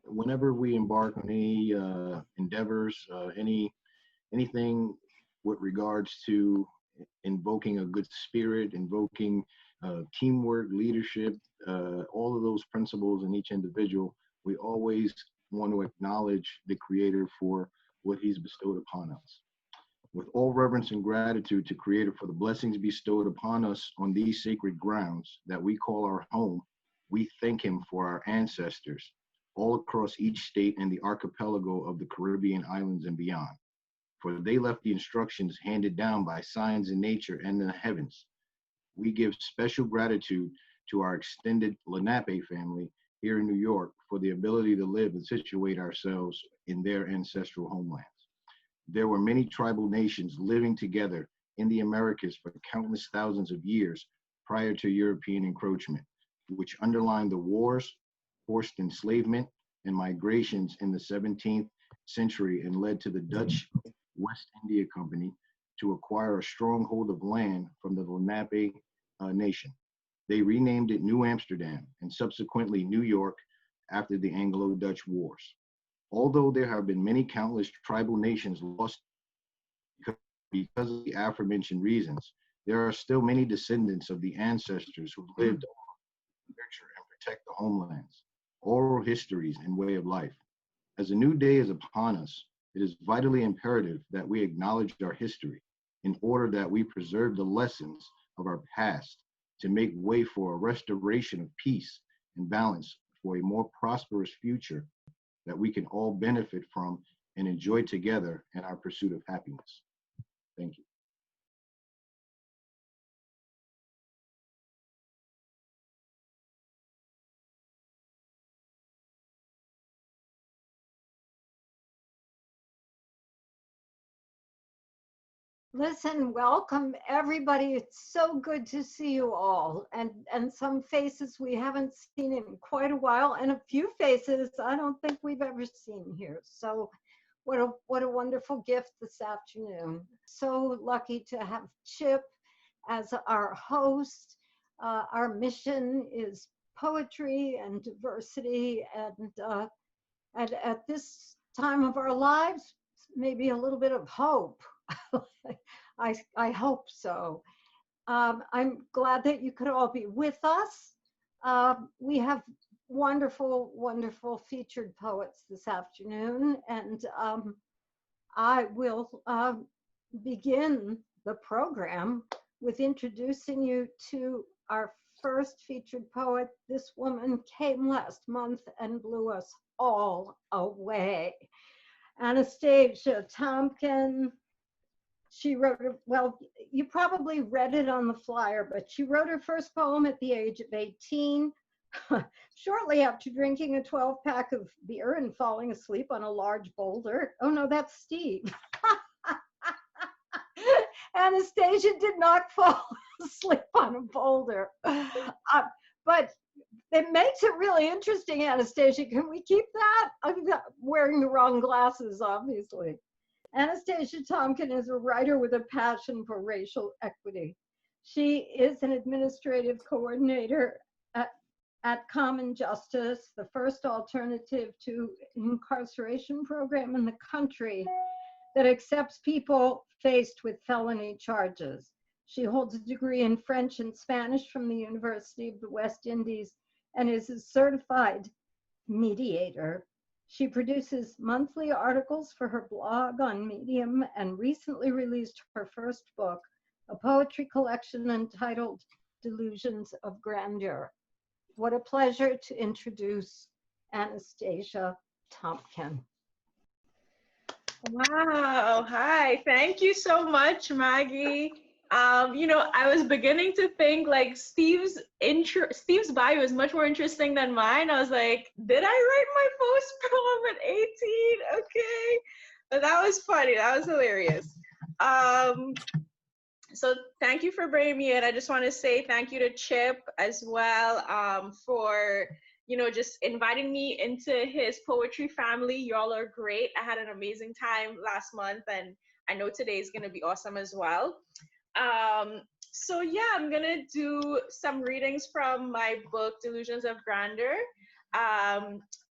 Whenever we embark on any endeavors, anything with regards to invoking a good spirit, invoking teamwork, leadership, all of those principles in each individual, we always want to acknowledge the Creator for what He's bestowed upon us. With all reverence and gratitude to Creator for the blessings bestowed upon us on these sacred grounds that we call our home, we thank Him for our ancestors all across each state and the archipelago of the Caribbean islands and beyond. For they left the instructions handed down by signs in nature and in the heavens. We give special gratitude to our extended Lenape family here in New York for the ability to live and situate ourselves in their ancestral homelands. There were many tribal nations living together in the Americas for countless thousands of years prior to European encroachment, which underlined the wars, forced enslavement, and migrations in the 17th century and led to the Dutch West India Company to acquire a stronghold of land from the Lenape nation. They renamed it New Amsterdam and subsequently New York after the Anglo-Dutch Wars. Although there have been many countless tribal nations lost because of the aforementioned reasons, there are still many descendants of the ancestors who lived to nurture and protect the homelands, oral histories, and way of life. As a new day is upon us, it is vitally imperative that we acknowledge our history in order that we preserve the lessons of our past to make way for a restoration of peace and balance for a more prosperous future that we can all benefit from and enjoy together in our pursuit of happiness. Thank you. Listen, welcome everybody. It's so good to see you all, and some faces we haven't seen in quite a while, and a few faces I don't think we've ever seen here. So what a wonderful gift this afternoon. So lucky to have Chip as our host. Our mission is poetry and diversity, and at this time of our lives, maybe a little bit of hope. I hope so. I'm glad that you could all be with us. We have wonderful, wonderful featured poets this afternoon, and I will begin the program with introducing you to our first featured poet. This woman came last month and blew us all away. Anastasia Tompkin. She wrote, well, you probably read it on the flyer, but she wrote her first poem at the age of 18, shortly after drinking a 12-pack of beer and falling asleep on a large boulder. Oh no, that's Steve. Anastasia did not fall asleep on a boulder. But it makes it really interesting, Anastasia. Can we keep that? I'm wearing the wrong glasses, obviously. Anastasia Tompkin is a writer with a passion for racial equity. She is an administrative coordinator at Common Justice, the first alternative to incarceration program in the country that accepts people faced with felony charges. She holds a degree in French and Spanish from the University of the West Indies and is a certified mediator. She produces monthly articles for her blog on Medium and recently released her first book, a poetry collection entitled Delusions of Grandeur. What a pleasure to introduce Anastasia Tompkin. Wow, hi, thank you so much, Maggie. You know, I was beginning to think like Steve's bio is much more interesting than mine. I was like, did I write my first poem at 18? Okay, but that was funny. That was hilarious. So thank you for bringing me in. I just want to say thank you to Chip as well for, you know, just inviting me into his poetry family. Y'all are great. I had an amazing time last month, and I know today is going to be awesome as well. So yeah, I'm gonna do some readings from my book, Delusions of Grandeur.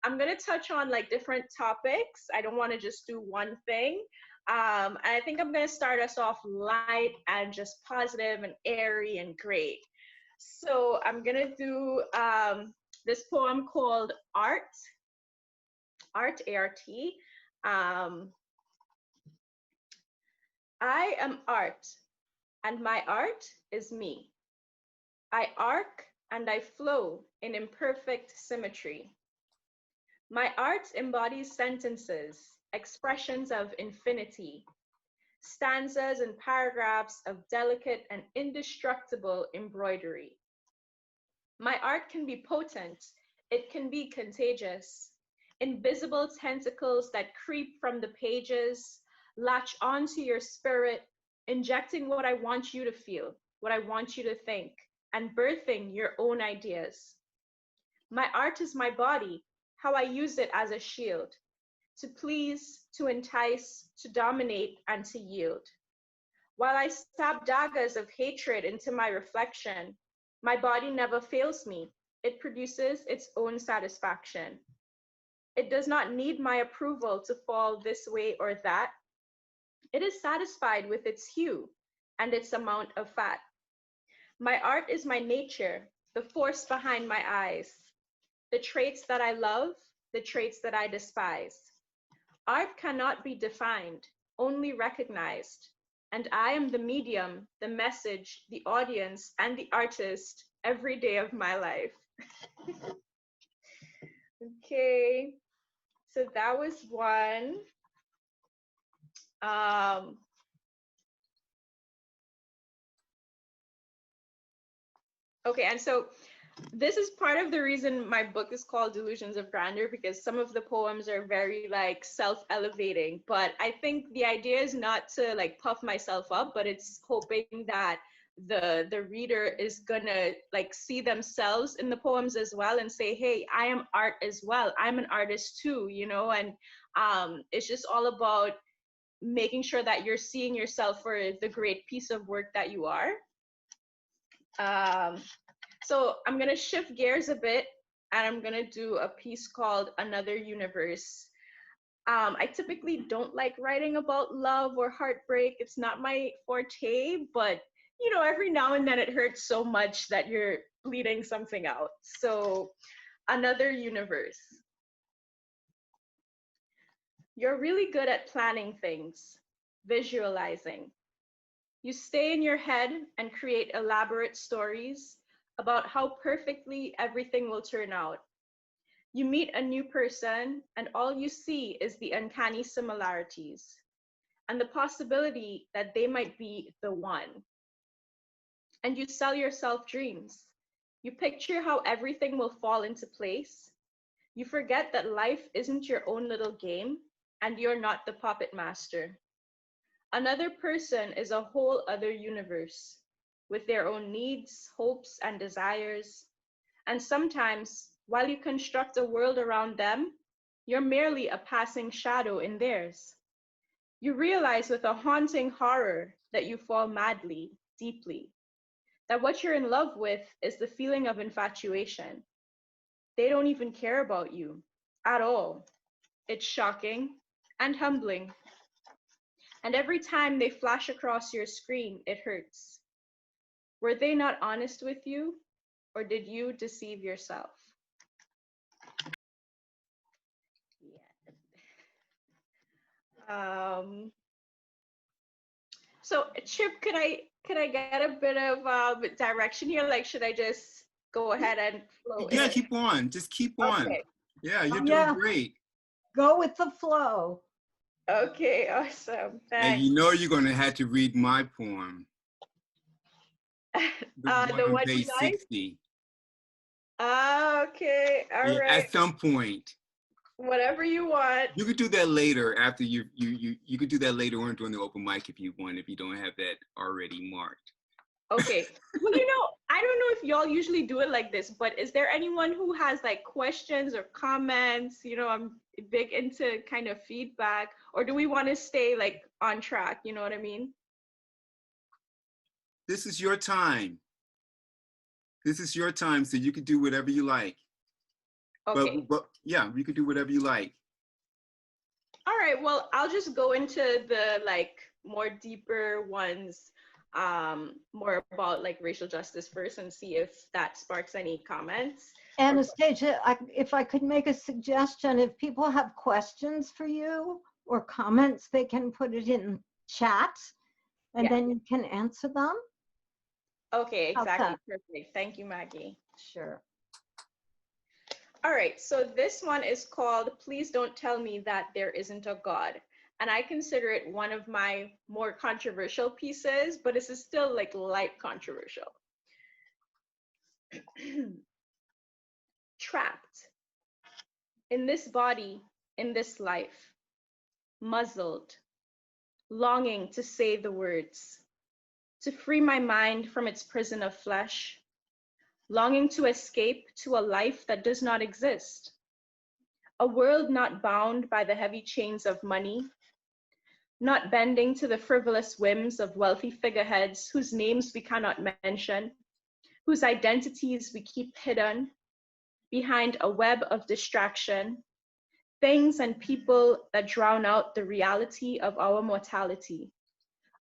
I'm gonna touch on like different topics. I don't want to just do one thing. And I think I'm gonna start us off light and just positive and airy and great. So I'm gonna do this poem called Art, A-R-T. Um, I am art, and my art is me. I arc and I flow in imperfect symmetry. My art embodies sentences, expressions of infinity, stanzas and paragraphs of delicate and indestructible embroidery. My art can be potent, it can be contagious. Invisible tentacles that creep from the pages, latch onto your spirit, injecting what I want you to feel, what I want you to think, and birthing your own ideas. My art is my body, how I use it as a shield, to please, to entice, to dominate, and to yield. While I stab daggers of hatred into my reflection, my body never fails me. It produces its own satisfaction. It does not need my approval to fall this way or that. It is satisfied with its hue and its amount of fat. My art is my nature, the force behind my eyes, the traits that I love, the traits that I despise. Art cannot be defined, only recognized. And I am the medium, the message, the audience, and the artist every day of my life. Okay, so that was one. Okay, and so this is part of the reason my book is called Delusions of Grandeur, because some of the poems are very like self-elevating, but I think the idea is not to like puff myself up, but it's hoping that the reader is gonna like see themselves in the poems as well and say, hey, I am art as well, I'm an artist too, you know. And it's just all about making sure that you're seeing yourself for the great piece of work that you are. So I'm gonna shift gears a bit, and I'm gonna do a piece called Another Universe. I typically don't like writing about love or heartbreak. It's not my forte, but you know, every now and then it hurts so much that you're bleeding something out. So, Another Universe. You're really good at planning things, visualizing. You stay in your head and create elaborate stories about how perfectly everything will turn out. You meet a new person, and all you see is the uncanny similarities and the possibility that they might be the one. And you sell yourself dreams. You picture how everything will fall into place. You forget that life isn't your own little game, and you're not the puppet master. Another person is a whole other universe with their own needs, hopes, and desires. And sometimes, while you construct a world around them, you're merely a passing shadow in theirs. You realize with a haunting horror that you fall madly, deeply, that what you're in love with is the feeling of infatuation. They don't even care about you at all. It's shocking and humbling. And every time they flash across your screen, it hurts. Were they not honest with you, or did you deceive yourself? Yeah. So Chip, could I get a bit of direction here? Like, should I just go ahead and flow Yeah, in? keep on. Just keep on. Okay. Yeah, you're doing Yeah. great. Go with the flow. Okay, awesome. And Thanks. you know you're going to have to read my poem. The one The on one page you like? 60. Okay, all Yeah, right. at some point. Whatever you want. You could do that later after you could do that later on during the open mic if you want, if you don't have that already marked. Okay. Well, you know, I don't know if y'all usually do it like this, but is there anyone who has like questions or comments? You know, I'm big into kind of feedback, or do we want to stay like on track? You know what I mean? This is your time. This is your time, so you can do whatever you like. Okay. But yeah, you could do whatever you like. All right. Well, I'll just go into the like more deeper ones, more about like racial justice first, and see if that sparks any comments. Anastasia, if I could make a suggestion, if people have questions for you or comments, they can put it in chat and then you can answer them. Okay, exactly. Okay. Perfect. Thank you, Maggie. Sure. All right, so this one is called Please Don't Tell Me That There Isn't a God. And I consider it one of my more controversial pieces, but this is still like light controversial. Trapped in this body, in this life, muzzled, longing to say the words, to free my mind from its prison of flesh, longing to escape to a life that does not exist, a world not bound by the heavy chains of money, not bending to the frivolous whims of wealthy figureheads whose names we cannot mention, whose identities we keep hidden behind a web of distraction, things and people that drown out the reality of our mortality,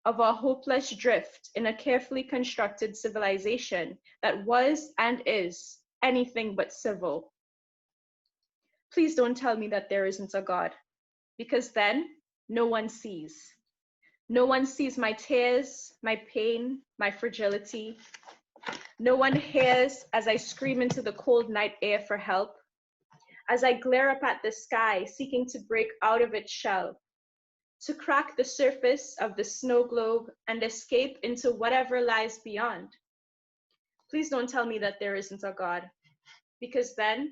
of our hopeless drift in a carefully constructed civilization that was and is anything but civil. Please don't tell me that there isn't a God, because then no one sees. No one sees my tears, my pain, my fragility. No one hears as I scream into the cold night air for help, as I glare up at the sky, seeking to break out of its shell, to crack the surface of the snow globe and escape into whatever lies beyond. Please don't tell me that there isn't a God, because then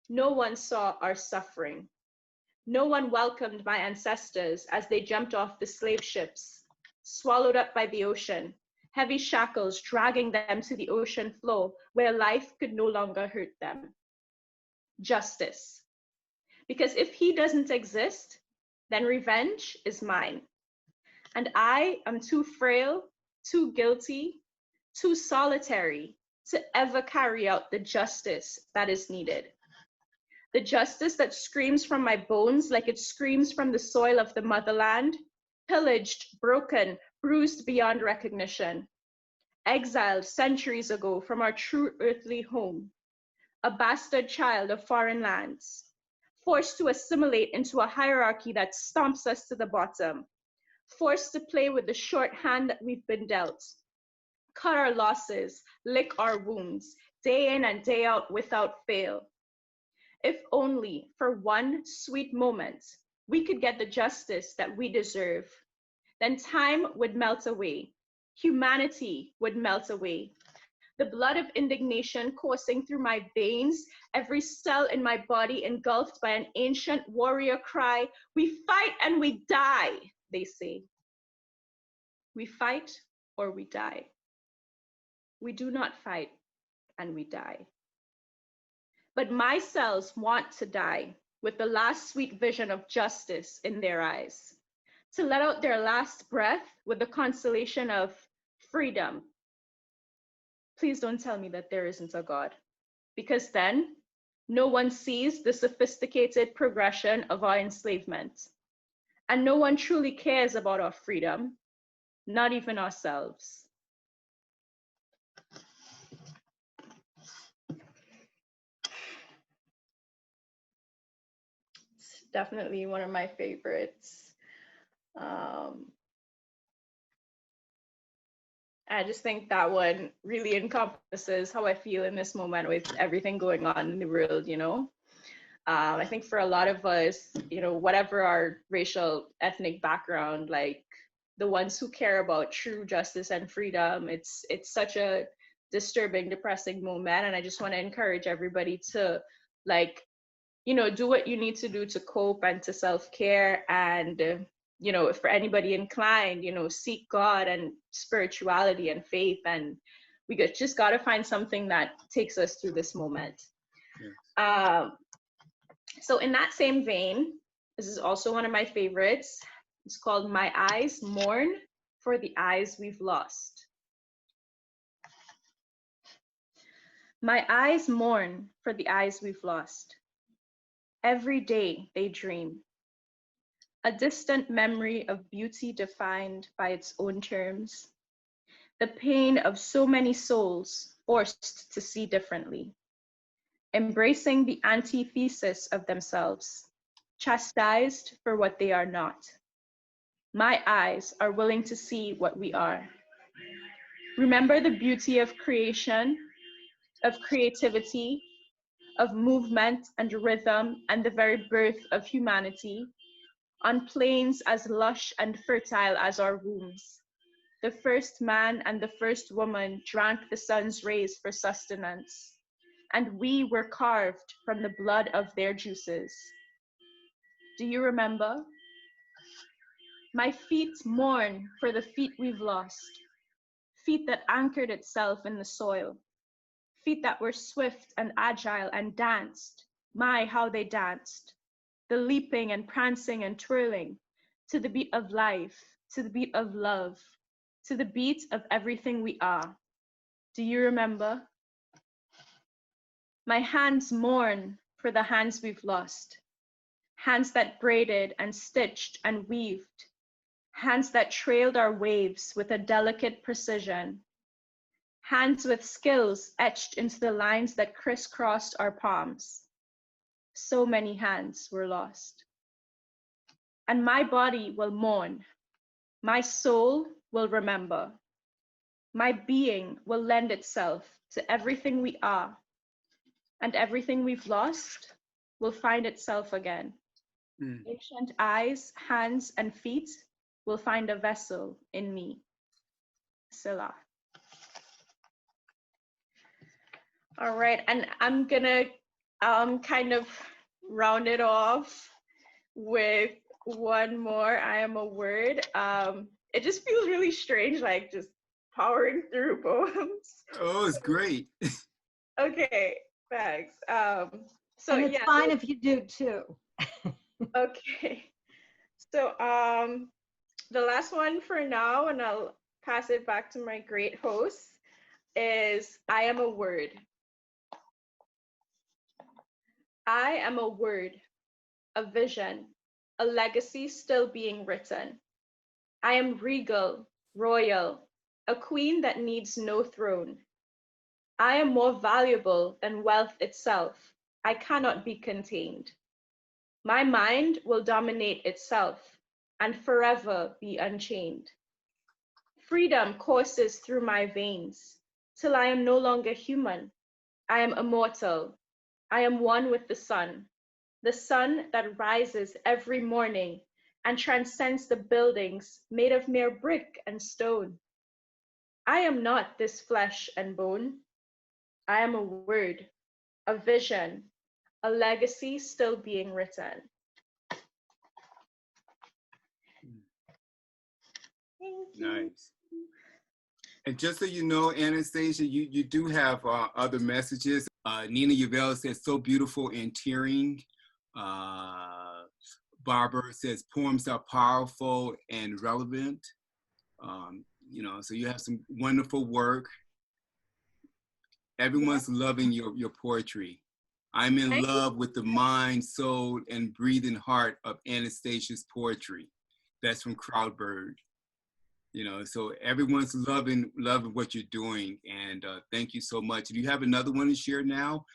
no one saw our suffering. No one welcomed my ancestors as they jumped off the slave ships, swallowed up by the ocean, heavy shackles dragging them to the ocean floor where life could no longer hurt them. Justice. Because if he doesn't exist, then revenge is mine. And I am too frail, too guilty, too solitary to ever carry out the justice that is needed. The justice that screams from my bones like it screams from the soil of the motherland, pillaged, broken, bruised beyond recognition, exiled centuries ago from our true earthly home, a bastard child of foreign lands, forced to assimilate into a hierarchy that stomps us to the bottom, forced to play with the short hand that we've been dealt, cut our losses, lick our wounds, day in and day out without fail. If only for one sweet moment we could get the justice that we deserve, then time would melt away, humanity would melt away. The blood of indignation coursing through my veins, every cell in my body engulfed by an ancient warrior cry, we fight and we die, they say. We fight or we die. We do not fight and we die. But my cells want to die with the last sweet vision of justice in their eyes, to let out their last breath with the consolation of freedom. Please don't tell me that there isn't a God, because then no one sees the sophisticated progression of our enslavement, and no one truly cares about our freedom, not even ourselves. It's definitely one of my favorites. I just think that one really encompasses how I feel in this moment with everything going on in the world, you know? I think for a lot of us, you know, whatever our racial, ethnic background, like the ones who care about true justice and freedom, it's such a disturbing, depressing moment. And I just want to encourage everybody to, like, you know, do what you need to do to cope and to self-care. And, you know, for anybody inclined, you know, seek God and spirituality and faith. And we just got to find something that takes us through this moment. Yeah. So in that same vein, this is also one of my favorites. It's called My Eyes Mourn for the Eyes We've Lost. My eyes mourn for the eyes we've lost. Every day they dream. A distant memory of beauty defined by its own terms. The pain of so many souls forced to see differently. Embracing the antithesis of themselves, chastised for what they are not. My eyes are willing to see what we are. Remember the beauty of creation, of creativity, of movement and rhythm, and the very birth of humanity, on plains as lush and fertile as our wombs. The first man and the first woman drank the sun's rays for sustenance, and we were carved from the blood of their juices. Do you remember? My feet mourn for the feet we've lost, feet that anchored itself in the soil, feet that were swift and agile and danced. My, how they danced. The leaping and prancing and twirling to the beat of life, to the beat of love, to the beat of everything we are. Do you remember? My hands mourn for the hands we've lost, hands that braided and stitched and weaved, hands that trailed our waves with a delicate precision, hands with skills etched into the lines that crisscrossed our palms. So many hands were lost. And my body will mourn. My soul will remember. My being will lend itself to everything we are, and everything we've lost will find itself again. Ancient eyes, hands, and feet will find a vessel in me. Selah. All right, and I'm gonna kind of round it off with one more. I am a word. It just feels really strange, like just powering through poems. Oh, it's great. Okay, thanks. So and it's yeah, fine if you do too. okay. So the last one for now, and I'll pass it back to my great host, is I am a word. I am a word, a vision, a legacy still being written. I am regal, royal, a queen that needs no throne. I am more valuable than wealth itself. I cannot be contained. My mind will dominate itself and forever be unchained. Freedom courses through my veins till I am no longer human. I am immortal. I am one with the sun that rises every morning and transcends the buildings made of mere brick and stone. I am not this flesh and bone. I am a word, a vision, a legacy still being written. Thank you. Nice. And just so you know, Anastasia, you do have other messages. Nina Yabelle says, so beautiful and tearing. Barbara says, poems are powerful and relevant. You know, so you have some wonderful work. Everyone's loving your poetry. I'm in love with the mind, soul, and breathing heart of Anastasia's poetry. That's from Crowdbird. You know, so everyone's loving what you're doing, and thank you so much. Do you have another one to share now?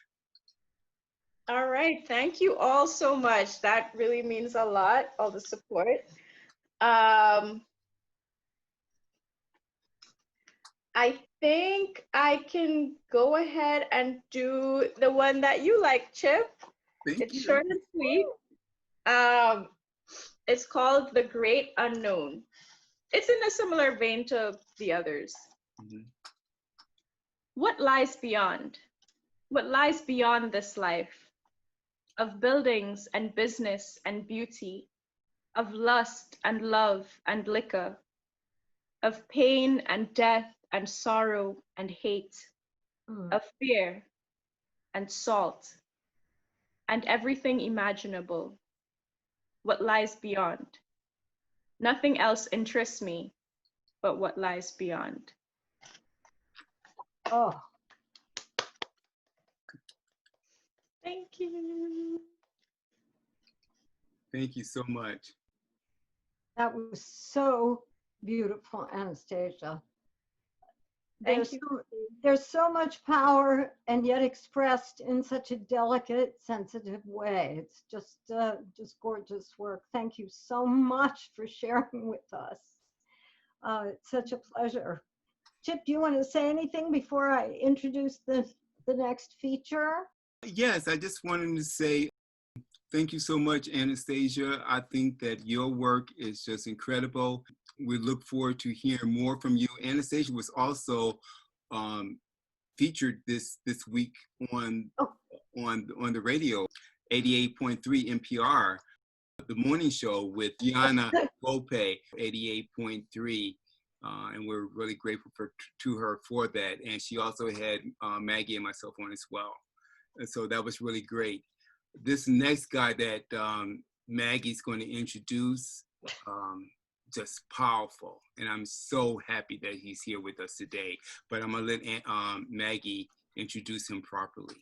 All right, thank you all so much. That really means a lot, all the support. I think I can go ahead and do the one that you like, Chip. It's short and sweet. It's called The Great Unknown. It's in a similar vein to the others. Mm-hmm. What lies beyond? What lies beyond this life? Of buildings and business and beauty, of lust and love and liquor, of pain and death and sorrow and hate, of fear and salt, and everything imaginable. What lies beyond? Nothing else interests me but what lies beyond. Oh. Thank you. Thank you so much. That was so beautiful, Anastasia. Thank you. There's so much power and yet expressed in such a delicate, sensitive way. It's just gorgeous work. Thank you so much for sharing with us. It's such a pleasure. Chip, do you want to say anything before I introduce the next feature? Yes, I just wanted to say thank you so much, Anastasia. I think that your work is just incredible. We look forward to hearing more from you. Anastasia was also featured this week on the radio, 88.3 NPR, the morning show with Diana Gope, 88.3. And we're really grateful to her for that. And she also had Maggie and myself on as well. And so that was really great. This next guy that Maggie's going to introduce, just powerful. And I'm so happy that he's here with us today. But I'm going to let Maggie introduce him properly.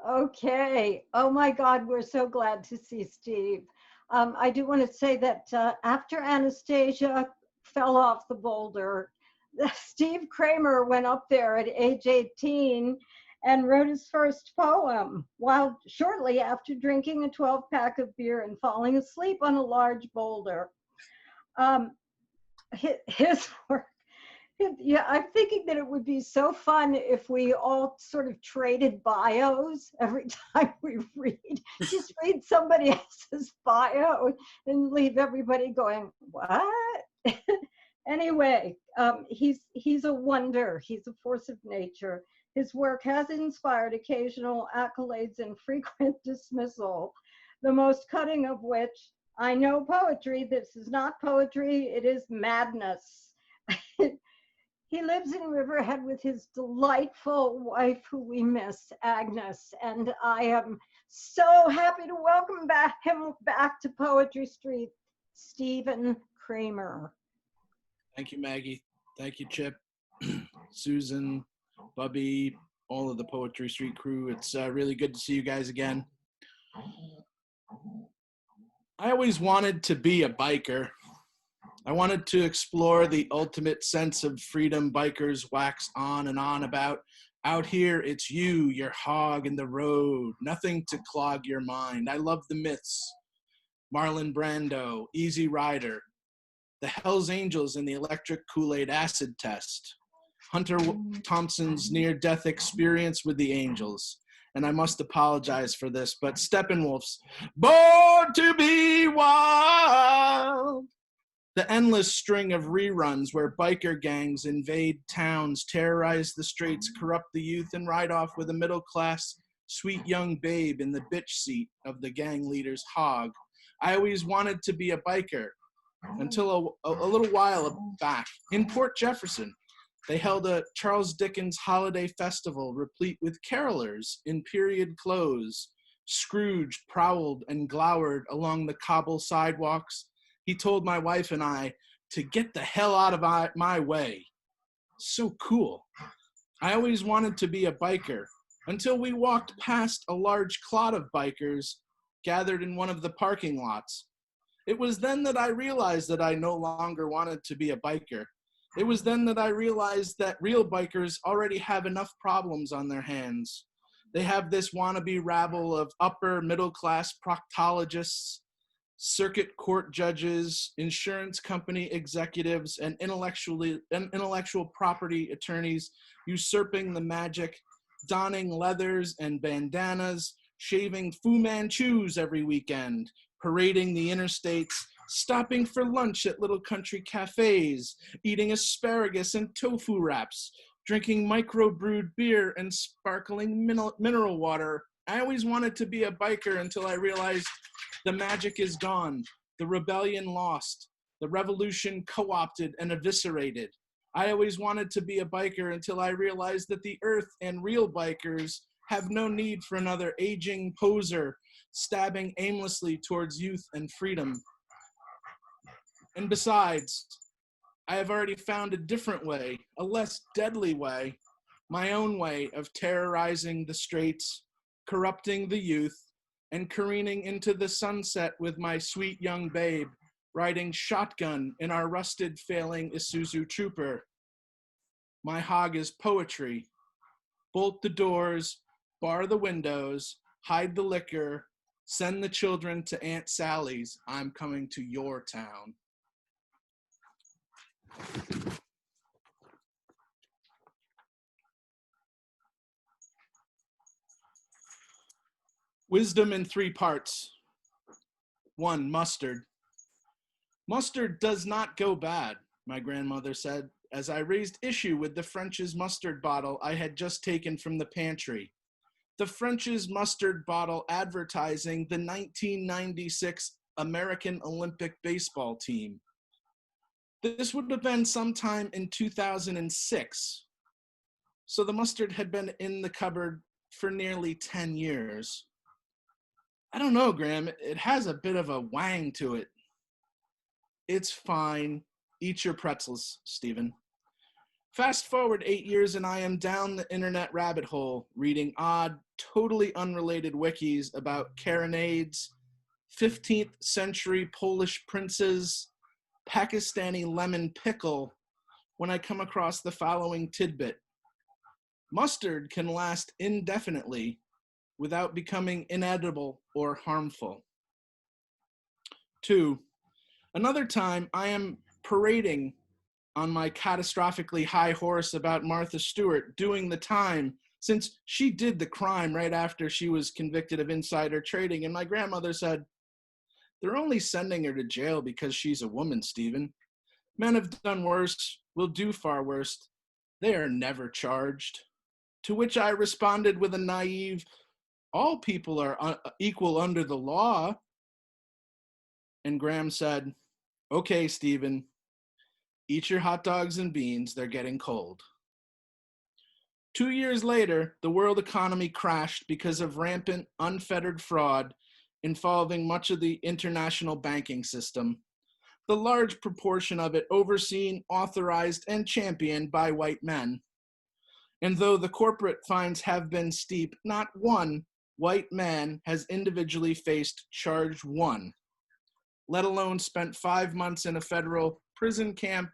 Okay. Oh my God, we're so glad to see Steve. I do want to say that after Anastasia fell off the boulder, Steve Kramer went up there at age 18 and wrote his first poem while shortly after drinking a 12-pack of beer and falling asleep on a large boulder. His work, yeah, I'm thinking that it would be so fun if we all sort of traded bios every time we read. Just read somebody else's bio and leave everybody going, what? Anyway, he's a wonder. He's a force of nature. His work has inspired occasional accolades and frequent dismissal, the most cutting of which, I know poetry, this is not poetry, it is madness. He lives in Riverhead with his delightful wife, who we miss, Agnes, and I am so happy to welcome him back to Poetry Street, Stephen Kramer. Thank you, Maggie. Thank you, Chip, Susan, Bubby, all of the Poetry Street crew. It's really good to see you guys again. I always wanted to be a biker. I wanted to explore the ultimate sense of freedom bikers wax on and on about. Out here, it's you, your hog, and the road. Nothing to clog your mind. I love the myths. Marlon Brando, Easy Rider, the Hells Angels in the electric Kool-Aid acid test, Hunter Thompson's near-death experience with the Angels. And I must apologize for this, but Steppenwolf's Born to be Wild. The endless string of reruns where biker gangs invade towns, terrorize the streets, corrupt the youth, and ride off with a middle-class, sweet young babe in the bitch seat of the gang leader's hog. I always wanted to be a biker until a little while back in Port Jefferson. They held a Charles Dickens holiday festival replete with carolers in period clothes. Scrooge prowled and glowered along the cobble sidewalks. He told my wife and I to get the hell out of my way. So cool. I always wanted to be a biker until we walked past a large clot of bikers gathered in one of the parking lots. It was then that I realized that I no longer wanted to be a biker. It was then that I realized that real bikers already have enough problems on their hands. They have this wannabe rabble of upper middle class proctologists, circuit court judges, insurance company executives, and intellectual property attorneys usurping the magic, donning leathers and bandanas, shaving Fu Manchus every weekend, parading the interstates, stopping for lunch at little country cafes, eating asparagus and tofu wraps, drinking microbrewed beer and sparkling mineral water. I always wanted to be a biker until I realized the magic is gone, the rebellion lost, the revolution co-opted and eviscerated. I always wanted to be a biker until I realized that the earth and real bikers have no need for another aging poser stabbing aimlessly towards youth and freedom. And besides, I have already found a different way, a less deadly way, my own way of terrorizing the streets, corrupting the youth, and careening into the sunset with my sweet young babe, riding shotgun in our rusted failing Isuzu Trooper. My hog is poetry. Bolt the doors, bar the windows, hide the liquor, send the children to Aunt Sally's. I'm coming to your town. Wisdom in 3 parts. 1, mustard. Mustard does not go bad, my grandmother said, as I raised issue with the French's mustard bottle I had just taken from the pantry. The French's mustard bottle advertising the 1996 American Olympic baseball team. This would have been sometime in 2006. So the mustard had been in the cupboard for nearly 10 years. I don't know, Graham. It has a bit of a wang to it. It's fine. Eat your pretzels, Stephen. Fast forward 8 years and I am down the internet rabbit hole, reading odd, totally unrelated wikis about carronades, 15th century Polish princes, Pakistani lemon pickle, when I come across the following tidbit. Mustard can last indefinitely without becoming inedible or harmful. 2, another time I am parading on my catastrophically high horse about Martha Stewart doing the time, since she did the crime right after she was convicted of insider trading. And my grandmother said, they're only sending her to jail because she's a woman, Stephen. Men have done worse, will do far worse. They are never charged. To which I responded with a naive, all people are equal under the law. And Graham said, okay, Stephen, eat your hot dogs and beans, they're getting cold. 2 years later, the world economy crashed because of rampant, unfettered fraud involving much of the international banking system, the large proportion of it overseen, authorized, and championed by white men. And though the corporate fines have been steep, not one white man has individually faced charge 1, let alone spent 5 months in a federal prison camp,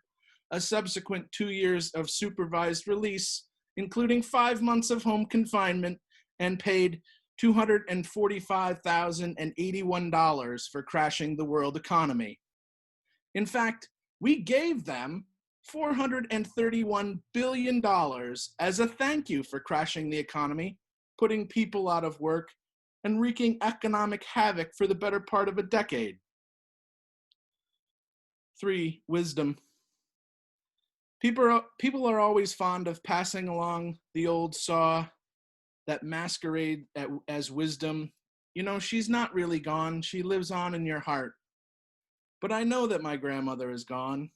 a subsequent 2 years of supervised release, including 5 months of home confinement, and paid $245,081 for crashing the world economy. In fact, we gave them $431 billion as a thank you for crashing the economy, putting people out of work, and wreaking economic havoc for the better part of a decade. 3, wisdom. People are always fond of passing along the old saw that masquerade as wisdom. You know, she's not really gone. She lives on in your heart. But I know that my grandmother is gone,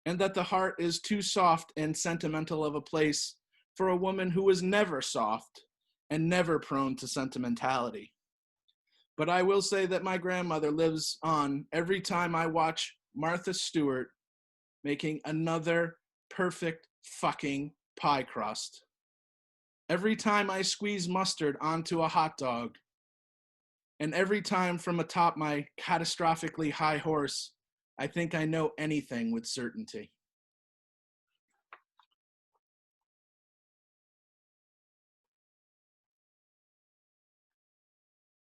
and that the heart is too soft and sentimental of a place for a woman who was never soft and never prone to sentimentality. But I will say that my grandmother lives on every time I watch Martha Stewart making another perfect fucking pie crust. Every time I squeeze mustard onto a hot dog, and every time from atop my catastrophically high horse, I think I know anything with certainty.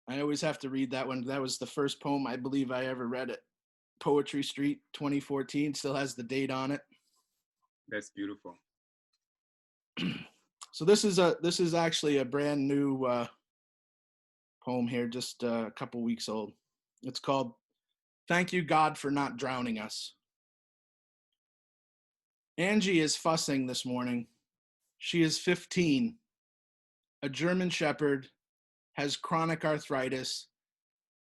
I always have to read that one. That was the first poem I believe I ever read at Poetry Street 2014. Still has the date on it. That's beautiful. So this is actually a brand new poem here, just a couple weeks old. It's called Thank You, God, for Not Drowning Us. Angie is fussing this morning. She is 15, a German Shepherd, has chronic arthritis,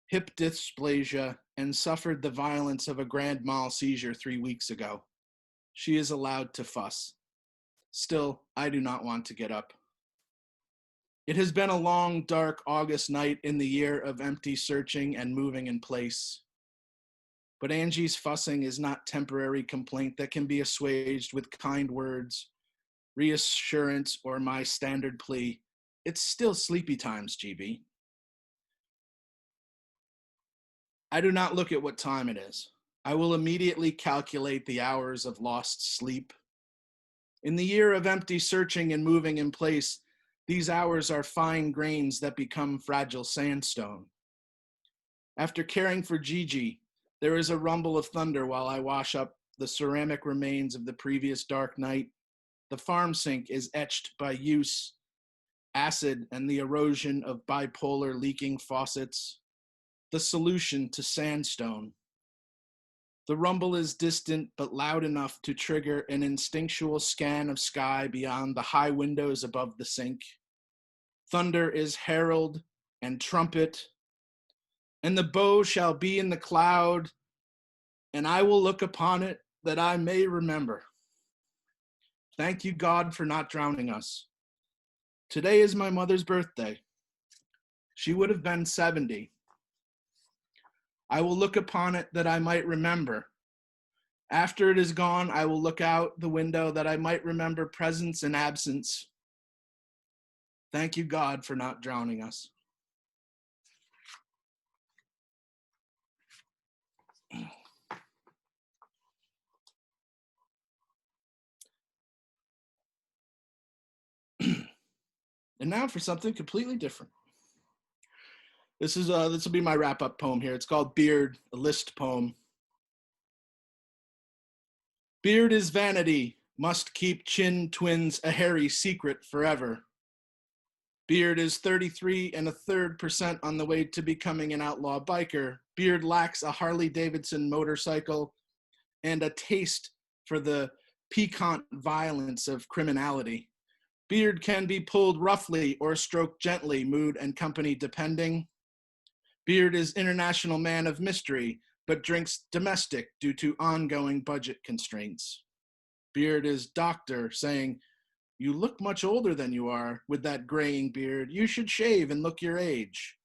hip dysplasia, and suffered the violence of a grand mal seizure 3 weeks ago. She is allowed to fuss. Still, I do not want to get up. It has been a long, dark August night in the year of empty searching and moving in place. But Angie's fussing is not temporary complaint that can be assuaged with kind words, reassurance, or my standard plea. It's still sleepy times, GB. I do not look at what time it is. I will immediately calculate the hours of lost sleep. In the year of empty searching and moving in place, these hours are fine grains that become fragile sandstone. After caring for Gigi, there is a rumble of thunder while I wash up the ceramic remains of the previous dark night. The farm sink is etched by use, acid, and the erosion of bipolar leaking faucets, the solution to sandstone. The rumble is distant but loud enough to trigger an instinctual scan of sky beyond the high windows above the sink. Thunder is herald and trumpet, and the bow shall be in the cloud, and I will look upon it that I may remember. Thank you, God, for not drowning us. Today is my mother's birthday. She would have been 70. I will look upon it that I might remember. After it is gone, I will look out the window that I might remember presence and absence. Thank you, God, for not drowning us. And now for something completely different. This will be my wrap-up poem here. It's called Beard, a list poem. Beard is vanity, must keep chin twins a hairy secret forever. Beard is 33 1/3% on the way to becoming an outlaw biker. Beard lacks a Harley-Davidson motorcycle and a taste for the piquant violence of criminality. Beard can be pulled roughly or stroked gently, mood and company depending. Beard is international man of mystery, but drinks domestic due to ongoing budget constraints. Beard is doctor saying, "You look much older than you are with that graying beard. You should shave and look your age."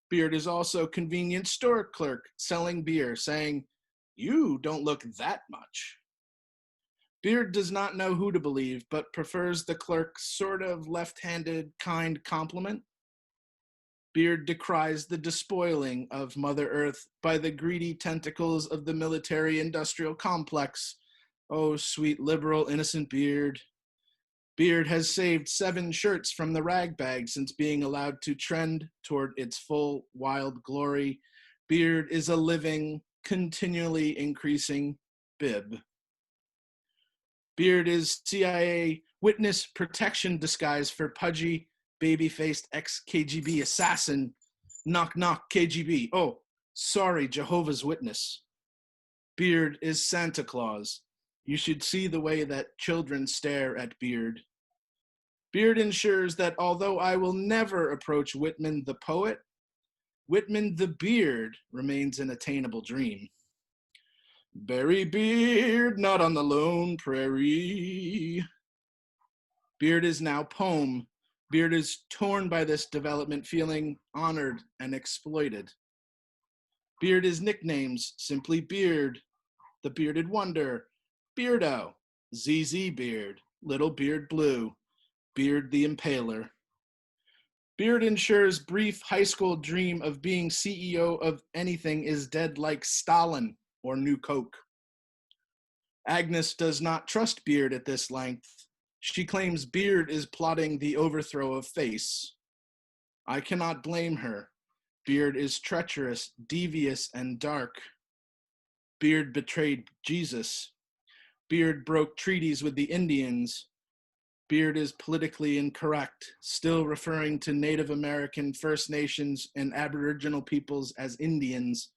Beard is also convenience store clerk selling beer saying, "You don't look that much." Beard does not know who to believe, but prefers the clerk's sort of left-handed, kind compliment. Beard decries the despoiling of Mother Earth by the greedy tentacles of the military-industrial complex. Oh, sweet liberal, innocent Beard. Beard has saved 7 shirts from the rag bag since being allowed to trend toward its full, wild glory. Beard is a living, continually increasing bib. Beard is CIA witness protection disguise for pudgy, baby-faced ex-KGB assassin. Knock, knock, KGB. Oh, sorry, Jehovah's Witness. Beard is Santa Claus. You should see the way that children stare at Beard. Beard ensures that although I will never approach Whitman the poet, Whitman the Beard remains an attainable dream. Bury Beard, not on the lone prairie. Beard is now poem. Beard is torn by this development, feeling honored and exploited. Beard is nicknames, simply Beard, the Bearded Wonder, Beardo, ZZ Beard, Little Beard Blue, Beard the Impaler. Beard ensures brief high school dream of being CEO of anything is dead like Stalin or New Coke. Agnes does not trust Beard at this length. She claims Beard is plotting the overthrow of Face. I cannot blame her. Beard is treacherous, devious, and dark. Beard betrayed Jesus. Beard broke treaties with the Indians. Beard is politically incorrect, still referring to Native American, First Nations, and Aboriginal peoples as Indians.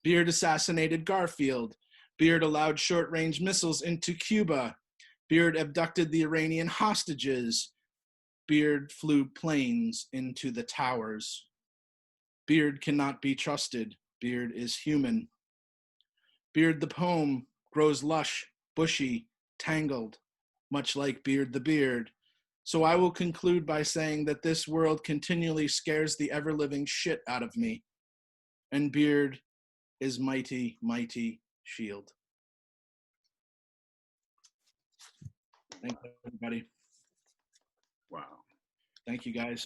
Beard assassinated Garfield. Beard allowed short-range missiles into Cuba. Beard abducted the Iranian hostages. Beard flew planes into the towers. Beard cannot be trusted. Beard is human. Beard the poem grows lush, bushy, tangled, much like Beard the Beard. So I will conclude by saying that this world continually scares the ever-living shit out of me. And Beard is mighty, mighty shield. Thank you, everybody. Wow. Thank you, guys.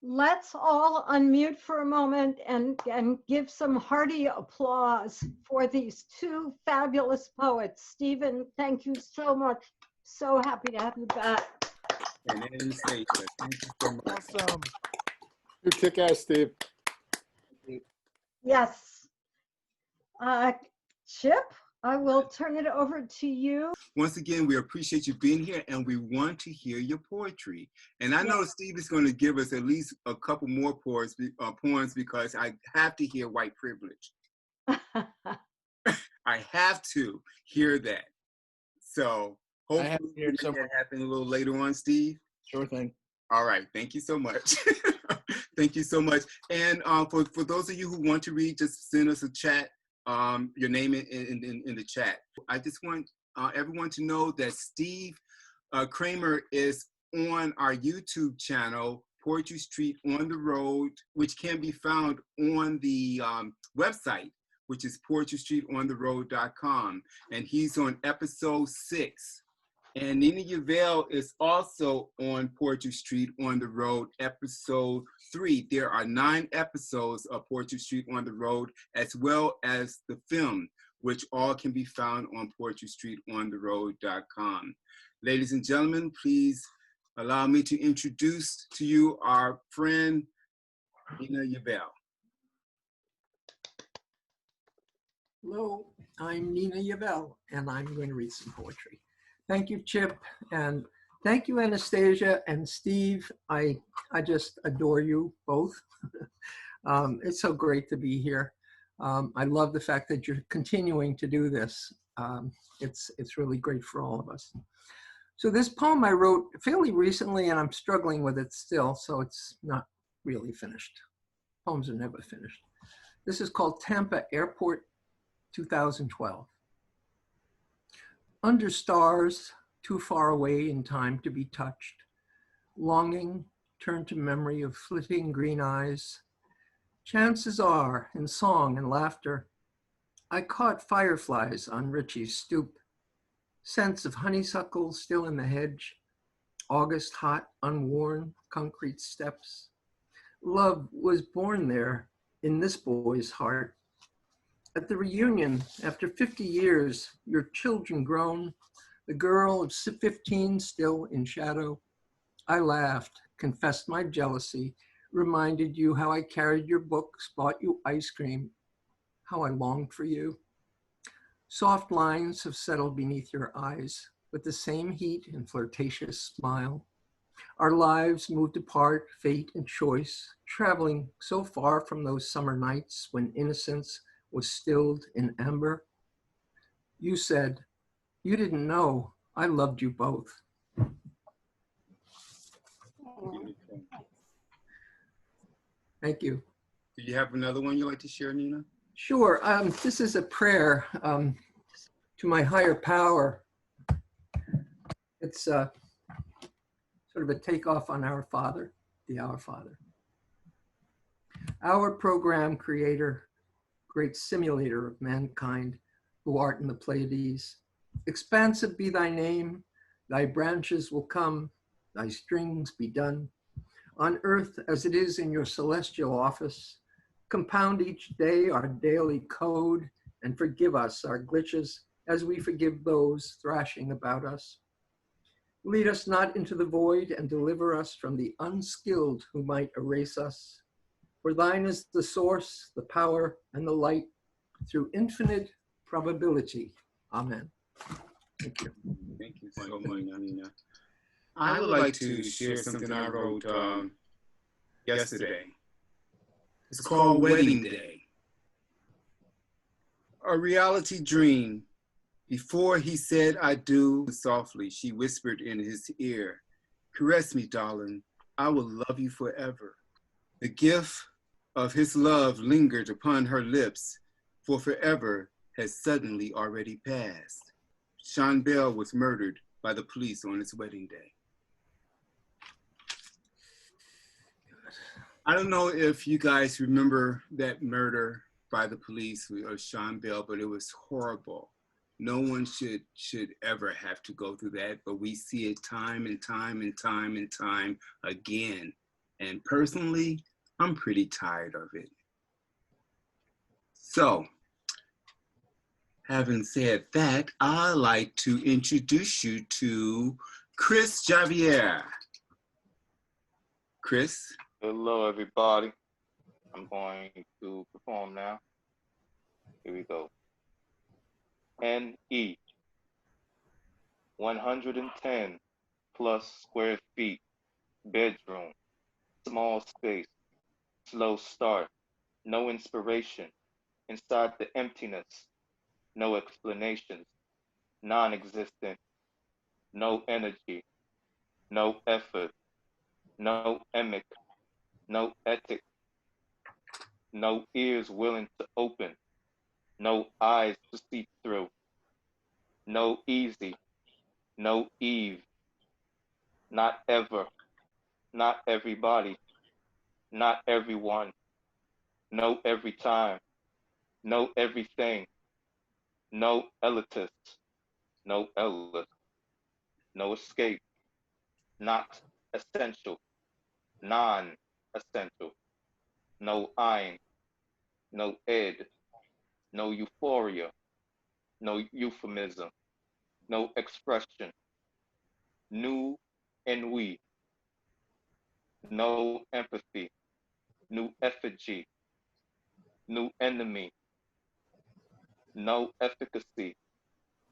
Let's all unmute for a moment and give some hearty applause for these two fabulous poets. Stephen, thank you so much. So happy to have you back. And Anastasia, thank you so much. Awesome. You kick ass, Steve. Yes. Chip, I will turn it over to you. Once again, we appreciate you being here, and we want to hear your poetry. And I know Steve is going to give us at least a couple more poems because I have to hear White Privilege. I have to hear that. So hopefully we can make that happen a little later on, Steve. Sure thing. All right. Thank you so much. Thank you so much. And for those of you who want to read, just send us a chat, your name in the chat. I just want everyone to know that Steve Kramer is on our YouTube channel, Poetry Street on the Road, which can be found on the website, which is poetrystreetontheroad.com. And he's on episode 6. And Nina Yabelle is also on Poetry Street on the Road, episode 3. There are 9 episodes of Poetry Street on the Road, as well as the film, which all can be found on poetrystreetontheroad.com. Ladies and gentlemen, please allow me to introduce to you our friend, Nina Yabelle. Hello, I'm Nina Yabelle, and I'm going to read some poetry. Thank you, Chip, and thank you, Anastasia and Steve. I just adore you both. It's so great to be here. I love the fact that you're continuing to do this. It's really great for all of us. So this poem I wrote fairly recently, and I'm struggling with it still, so it's not really finished. Poems are never finished. This is called Tampa Airport, 2012. Under stars, too far away in time to be touched, longing turned to memory of flitting green eyes. Chances are, in song and laughter, I caught fireflies on Richie's stoop, scents of honeysuckle still in the hedge, August hot, unworn concrete steps. Love was born there in this boy's heart. At the reunion, after 50 years, your children grown, the girl of 15 still in shadow. I laughed, confessed my jealousy, reminded you how I carried your books, bought you ice cream, how I longed for you. Soft lines have settled beneath your eyes with the same heat and flirtatious smile. Our lives moved apart, fate and choice, traveling so far from those summer nights when innocence was stilled in amber. You said, you didn't know I loved you both. Thank you. Do you have another one you'd like to share, Nina? Sure. This is a prayer to my higher power. It's sort of a takeoff on Our Father, the Our Father. Our program creator, great simulator of mankind, who art in the Pleiades. Expansive be thy name, thy branches will come, thy strings be done. On earth as it is in your celestial office, compound each day our daily code and forgive us our glitches as we forgive those thrashing about us. Lead us not into the void and deliver us from the unskilled who might erase us. For thine is the source, the power, and the light through infinite probability. Amen. Thank you. Thank you so much, Nina. I would like to share something I wrote yesterday. It's called Wedding Day. A reality dream. Before he said I do, softly she whispered in his ear, caress me, darling, I will love you forever. The gift of his love lingered upon her lips, for forever has suddenly already passed. Sean Bell was murdered by the police on his wedding day. I don't know if you guys remember that murder by the police of Sean Bell, but it was horrible. No one should ever have to go through that, but we see it time and time and time and time again And personally, I'm pretty tired of it. So, having said that, I'd like to introduce you to Chris Javier. Chris? Hello, everybody. I'm going to perform now. Here we go. NE, 110 plus square feet, bedroom, small space, slow start, no inspiration, inside the emptiness, no explanations, non-existent, no energy, no effort, no emic, no ethic, no ears willing to open, no eyes to see through, no easy, no Eve, not ever, not everybody, not everyone, no every time, no everything, no elitist, no elite, no escape, not essential, non-essential, no eyeing, no ed, no euphoria, no euphemism, no expression, new and we, no empathy, new effigy, new enemy, no efficacy,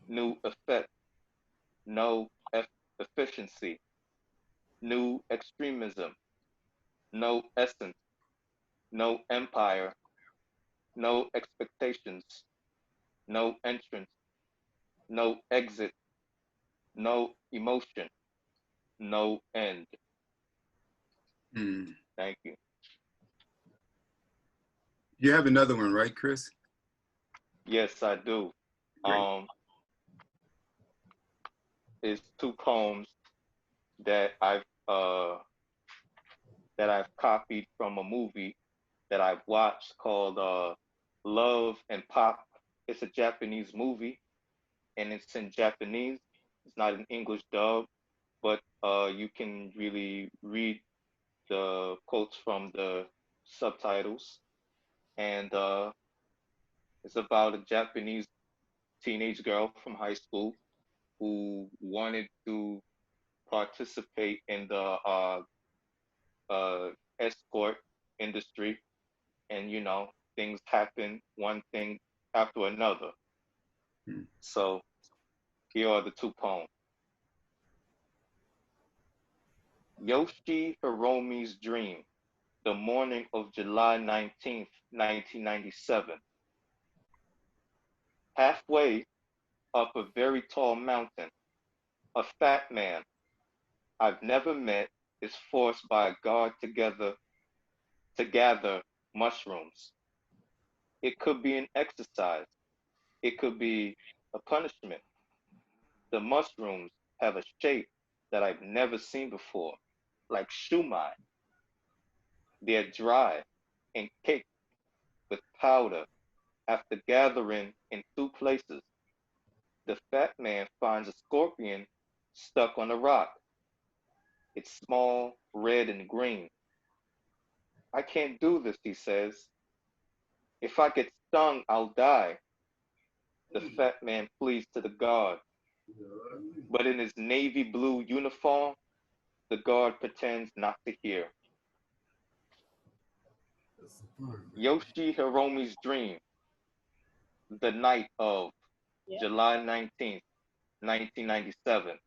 new effect, no efficiency, new extremism, no essence, no empire, no expectations, no entrance, no exit, no emotion, no end. Thank you. You have another one, right, Chris? Yes, I do. Great. It's two poems that I've copied from a movie that I've watched called Love and Pop. It's a Japanese movie, and it's in Japanese. It's not an English dub, but you can really read the quotes from the subtitles. And it's about a Japanese teenage girl from high school who wanted to participate in the escort industry, and things happen one thing after another. So here are the two poems. Yoshi Hiromi's Dream, the morning of July 19th, 1997. Halfway up a very tall mountain, a fat man I've never met is forced by a guard to gather mushrooms. It could be an exercise. It could be a punishment. The mushrooms have a shape that I've never seen before, like shumai. They're dry and caked with powder after gathering in two places. The fat man finds a scorpion stuck on a rock. It's small, red, and green. I can't do this, he says. If I get stung, I'll die. The fat man pleads to the guard. But in his navy blue uniform, the guard pretends not to hear. Yoshi Hiromi's Dream, the night of July 19th, 1997.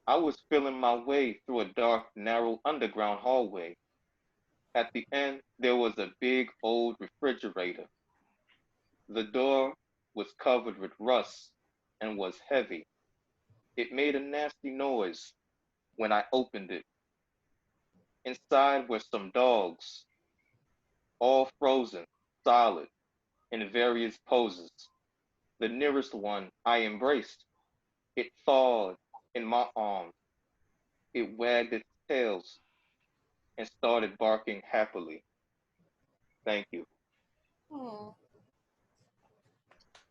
I was feeling my way through a dark, narrow underground hallway. At the end, there was a big old refrigerator. The door was covered with rust and was heavy. It made a nasty noise when I opened it. Inside were some dogs, all frozen, solid, in various poses. The nearest one I embraced. It thawed in my arms. It wagged its tails and started barking happily. Thank you.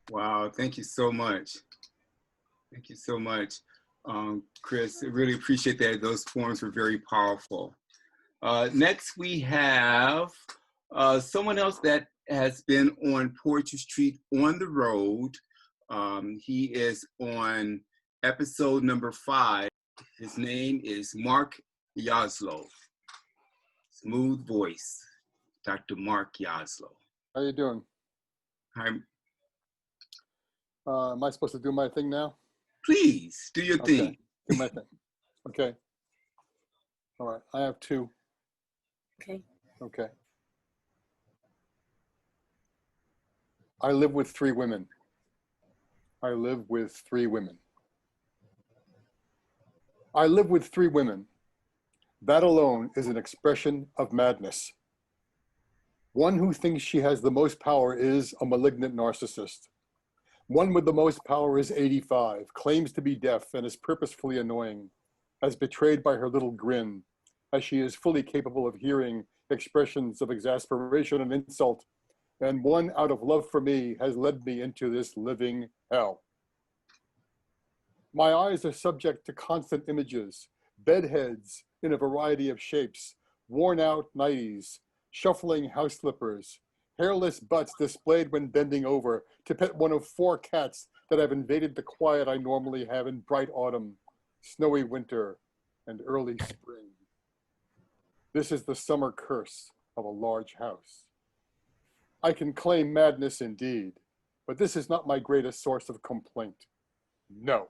Wow, thank you so much. Thank you so much, Chris. I really appreciate that. Those poems were very powerful. Next, we have someone else that has been on Poetry Street on the road. He is on episode number 5. His name is Mark Yaslow. Smooth voice, Dr. Mark Yaslow. How you doing? Hi. Am I supposed to do my thing now? Please, do your Okay. thing. Do my thing. Okay. All right. I have 2. Okay. Okay. I live with 3 women. I live with 3 women. I live with 3 women. That alone is an expression of madness. One who thinks she has the most power is a malignant narcissist. One with the most power is 85, claims to be deaf, and is purposefully annoying, as betrayed by her little grin, as she is fully capable of hearing expressions of exasperation and insult. And one, out of love for me, has led me into this living hell. My eyes are subject to constant images, bedheads in a variety of shapes, worn out nighties, shuffling house slippers, hairless butts displayed when bending over to pet one of 4 cats that have invaded the quiet I normally have in bright autumn, snowy winter, and early spring. This is the summer curse of a large house. I can claim madness indeed, but this is not my greatest source of complaint. No.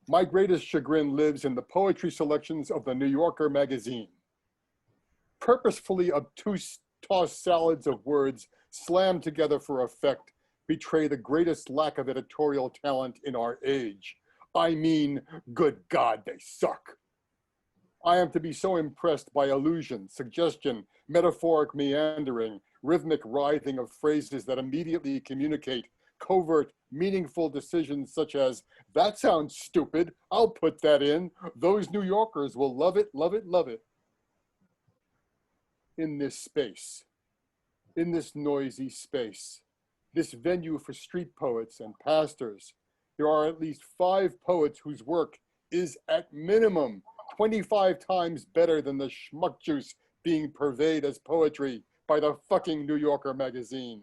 My greatest chagrin lives in the poetry selections of the New Yorker magazine. Purposefully obtuse tossed salads of words slammed together for effect betray the greatest lack of editorial talent in our age. I mean, good God, they suck. I am to be so impressed by allusion, suggestion, metaphoric meandering, rhythmic writhing of phrases that immediately communicate covert, meaningful decisions such as, that sounds stupid, I'll put that in, those New Yorkers will love it, love it, love it. In this space, in this noisy space, this venue for street poets and pastors, there are at least 5 poets whose work is at minimum 25 times better than the schmuck juice being purveyed as poetry by the fucking New Yorker magazine.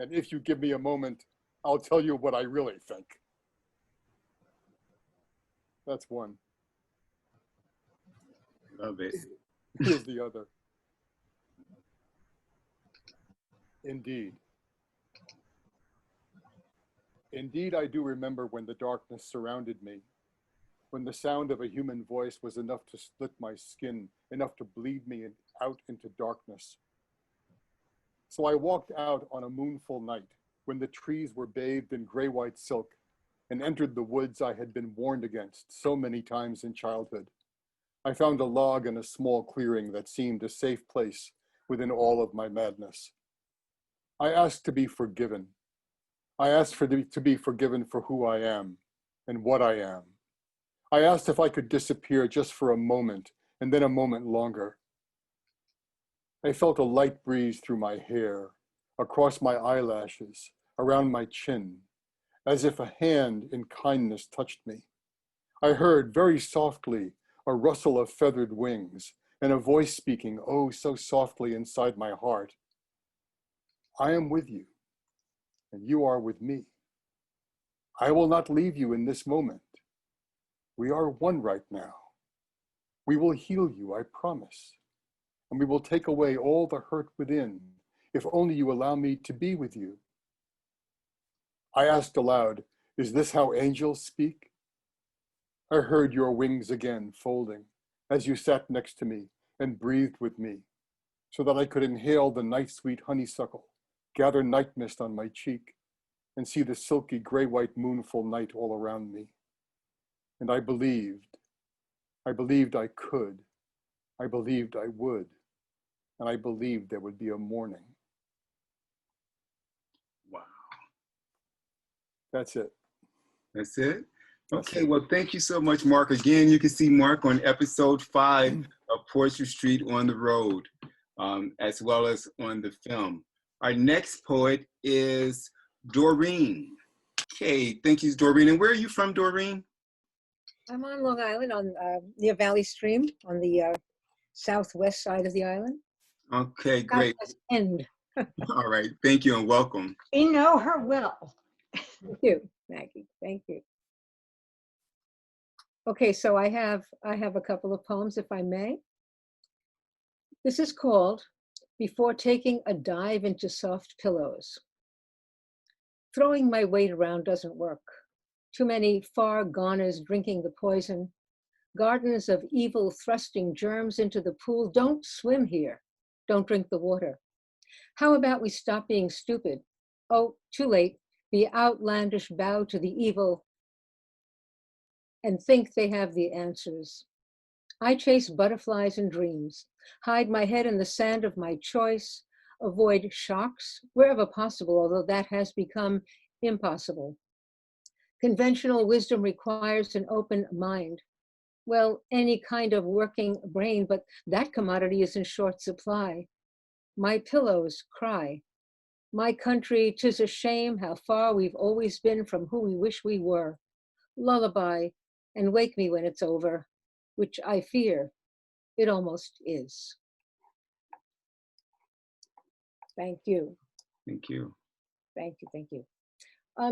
And if you give me a moment, I'll tell you what I really think. That's one. Love it. Here's the other. Indeed. Indeed, I do remember when the darkness surrounded me, when the sound of a human voice was enough to split my skin, enough to bleed me out into darkness. So I walked out on a moonful night when the trees were bathed in gray-white silk and entered the woods I had been warned against so many times in childhood. I found a log in a small clearing that seemed a safe place within all of my madness. I asked to be forgiven. I asked to be forgiven for who I am and what I am. I asked if I could disappear just for a moment and then a moment longer. I felt a light breeze through my hair, across my eyelashes, around my chin, as if a hand in kindness touched me. I heard very softly a rustle of feathered wings and a voice speaking, oh, so softly inside my heart. I am with you, and you are with me. I will not leave you in this moment. We are one right now. We will heal you, I promise. And we will take away all the hurt within, if only you allow me to be with you. I asked aloud, is this how angels speak? I heard your wings again folding as you sat next to me and breathed with me so that I could inhale the night-sweet honeysuckle, gather night mist on my cheek, and see the silky gray-white moonful night all around me. And I believed I could, I believed I would, and I believed there would be a morning. Wow. That's it. That's it? That's Okay, it. well, thank you so much, Mark. Again, you can see Mark on episode 5 of Poetry Street on the Road, as well as on the film. Our next poet is Doreen. Okay, thank you, Doreen. And where are you from, Doreen? I'm on Long Island on near Valley Stream on the southwest side of the island. Okay, great. Southwest end. All right, thank you and welcome. We know her well. Thank you, Maggie. Thank you. Okay, so I have a couple of poems, if I may. This is called Before Taking a Dive into Soft Pillows. Throwing my weight around doesn't work. Too many far goners drinking the poison. Gardens of evil thrusting germs into the pool. Don't swim here. Don't drink the water. How about we stop being stupid? Oh, too late. The outlandish bow to the evil and think they have the answers. I chase butterflies and dreams, hide my head in the sand of my choice, avoid shocks wherever possible, although that has become impossible. Conventional wisdom requires an open mind. Well, any kind of working brain, but that commodity is in short supply. My pillows cry. My country, 'tis a shame how far we've always been from who we wish we were. Lullaby, and wake me when it's over, which I fear it almost is. Thank you. Thank you. Thank you, thank you.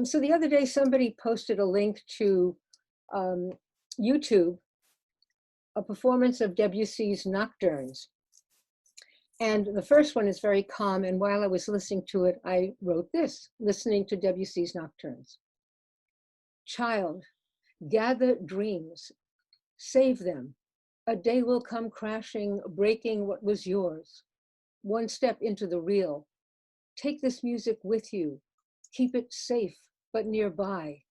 So the other day, somebody posted a link to YouTube, a performance of Debussy's Nocturnes. And the first one is very calm, and while I was listening to it, I wrote this, listening to Debussy's Nocturnes. Child, gather dreams, save them. A day will come crashing, breaking what was yours. One step into the real. Take this music with you. Keep it safe, but nearby.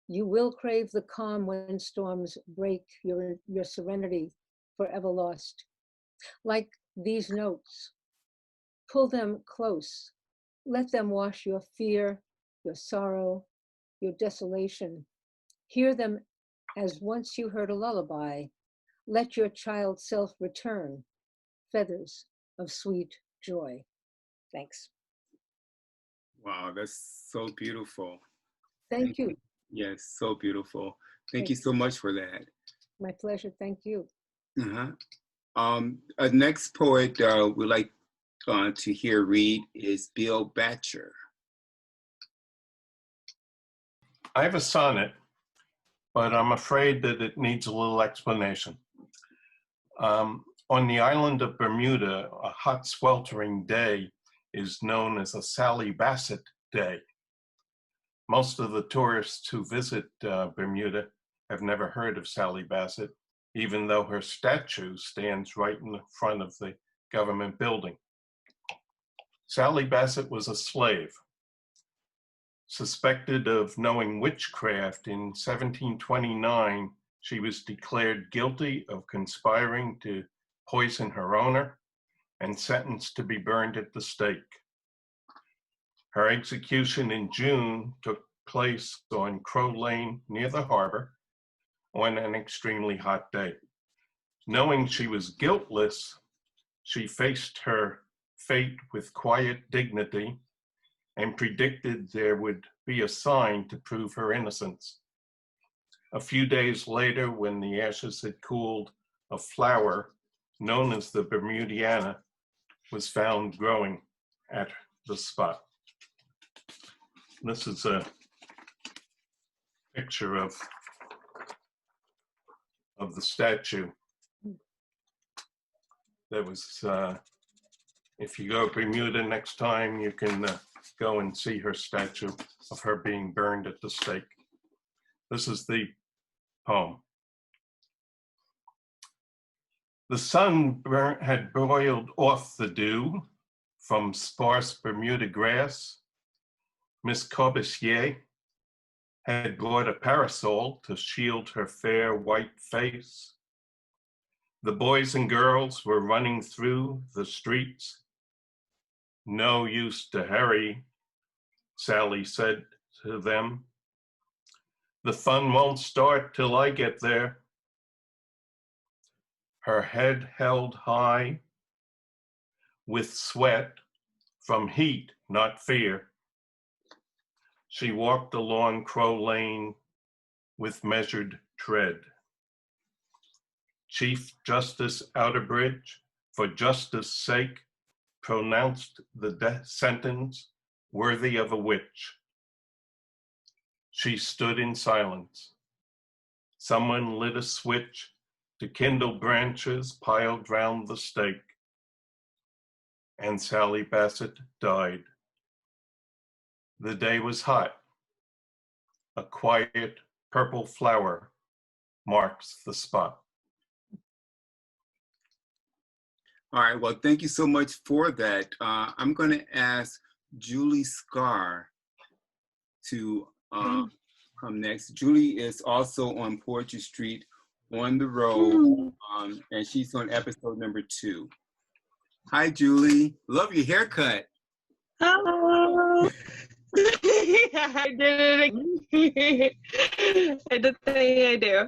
You will crave the calm when storms break your serenity forever lost. Like these notes, pull them close. Let them wash your fear, your sorrow, your desolation. Hear them as once you heard a lullaby. Let your child self return, feathers of sweet joy. Thanks. Wow, that's so beautiful. Thank you. Yes, so beautiful. Thank you so much for that. My pleasure, thank you. Our next poet we'd like to hear read is Bill Batcher. I have a sonnet, but I'm afraid that it needs a little explanation. On the island of Bermuda, a hot, sweltering day is known as a Sally Bassett Day. Most of the tourists who visit Bermuda have never heard of Sally Bassett, even though her statue stands right in the front of the government building. Sally Bassett was a slave. Suspected of knowing witchcraft in 1729, she was declared guilty of conspiring to poison her owner and sentenced to be burned at the stake. Her execution in June took place on Crow Lane near the harbor on an extremely hot day. Knowing she was guiltless, she faced her fate with quiet dignity and predicted there would be a sign to prove her innocence. A few days later, when the ashes had cooled, a flower known as the Bermudiana was found growing at the spot. This is a picture of the statue. That was, if you go to Bermuda next time, you can go and see her statue of her being burned at the stake. This is the poem. The sun had boiled off the dew from sparse Bermuda grass. Miss Corbusier had brought a parasol to shield her fair white face. The boys and girls were running through the streets. No use to hurry, Sally said to them. The fun won't start till I get there. Her head held high with sweat from heat, not fear. She walked along Crow Lane with measured tread. Chief Justice Outerbridge, for justice' sake, pronounced the death sentence worthy of a witch. She stood in silence. Someone lit a switch to kindle branches piled round the stake, and Sally Bassett died. The day was hot. A quiet purple flower marks the spot. All right, well, thank you so much for that. I'm going to ask Julie Scar to come next. Julie is also on Poetry Street on the road, and she's on episode number 2. Hi, Julie. Love your haircut. Hello. I did it again. I did the thing I do.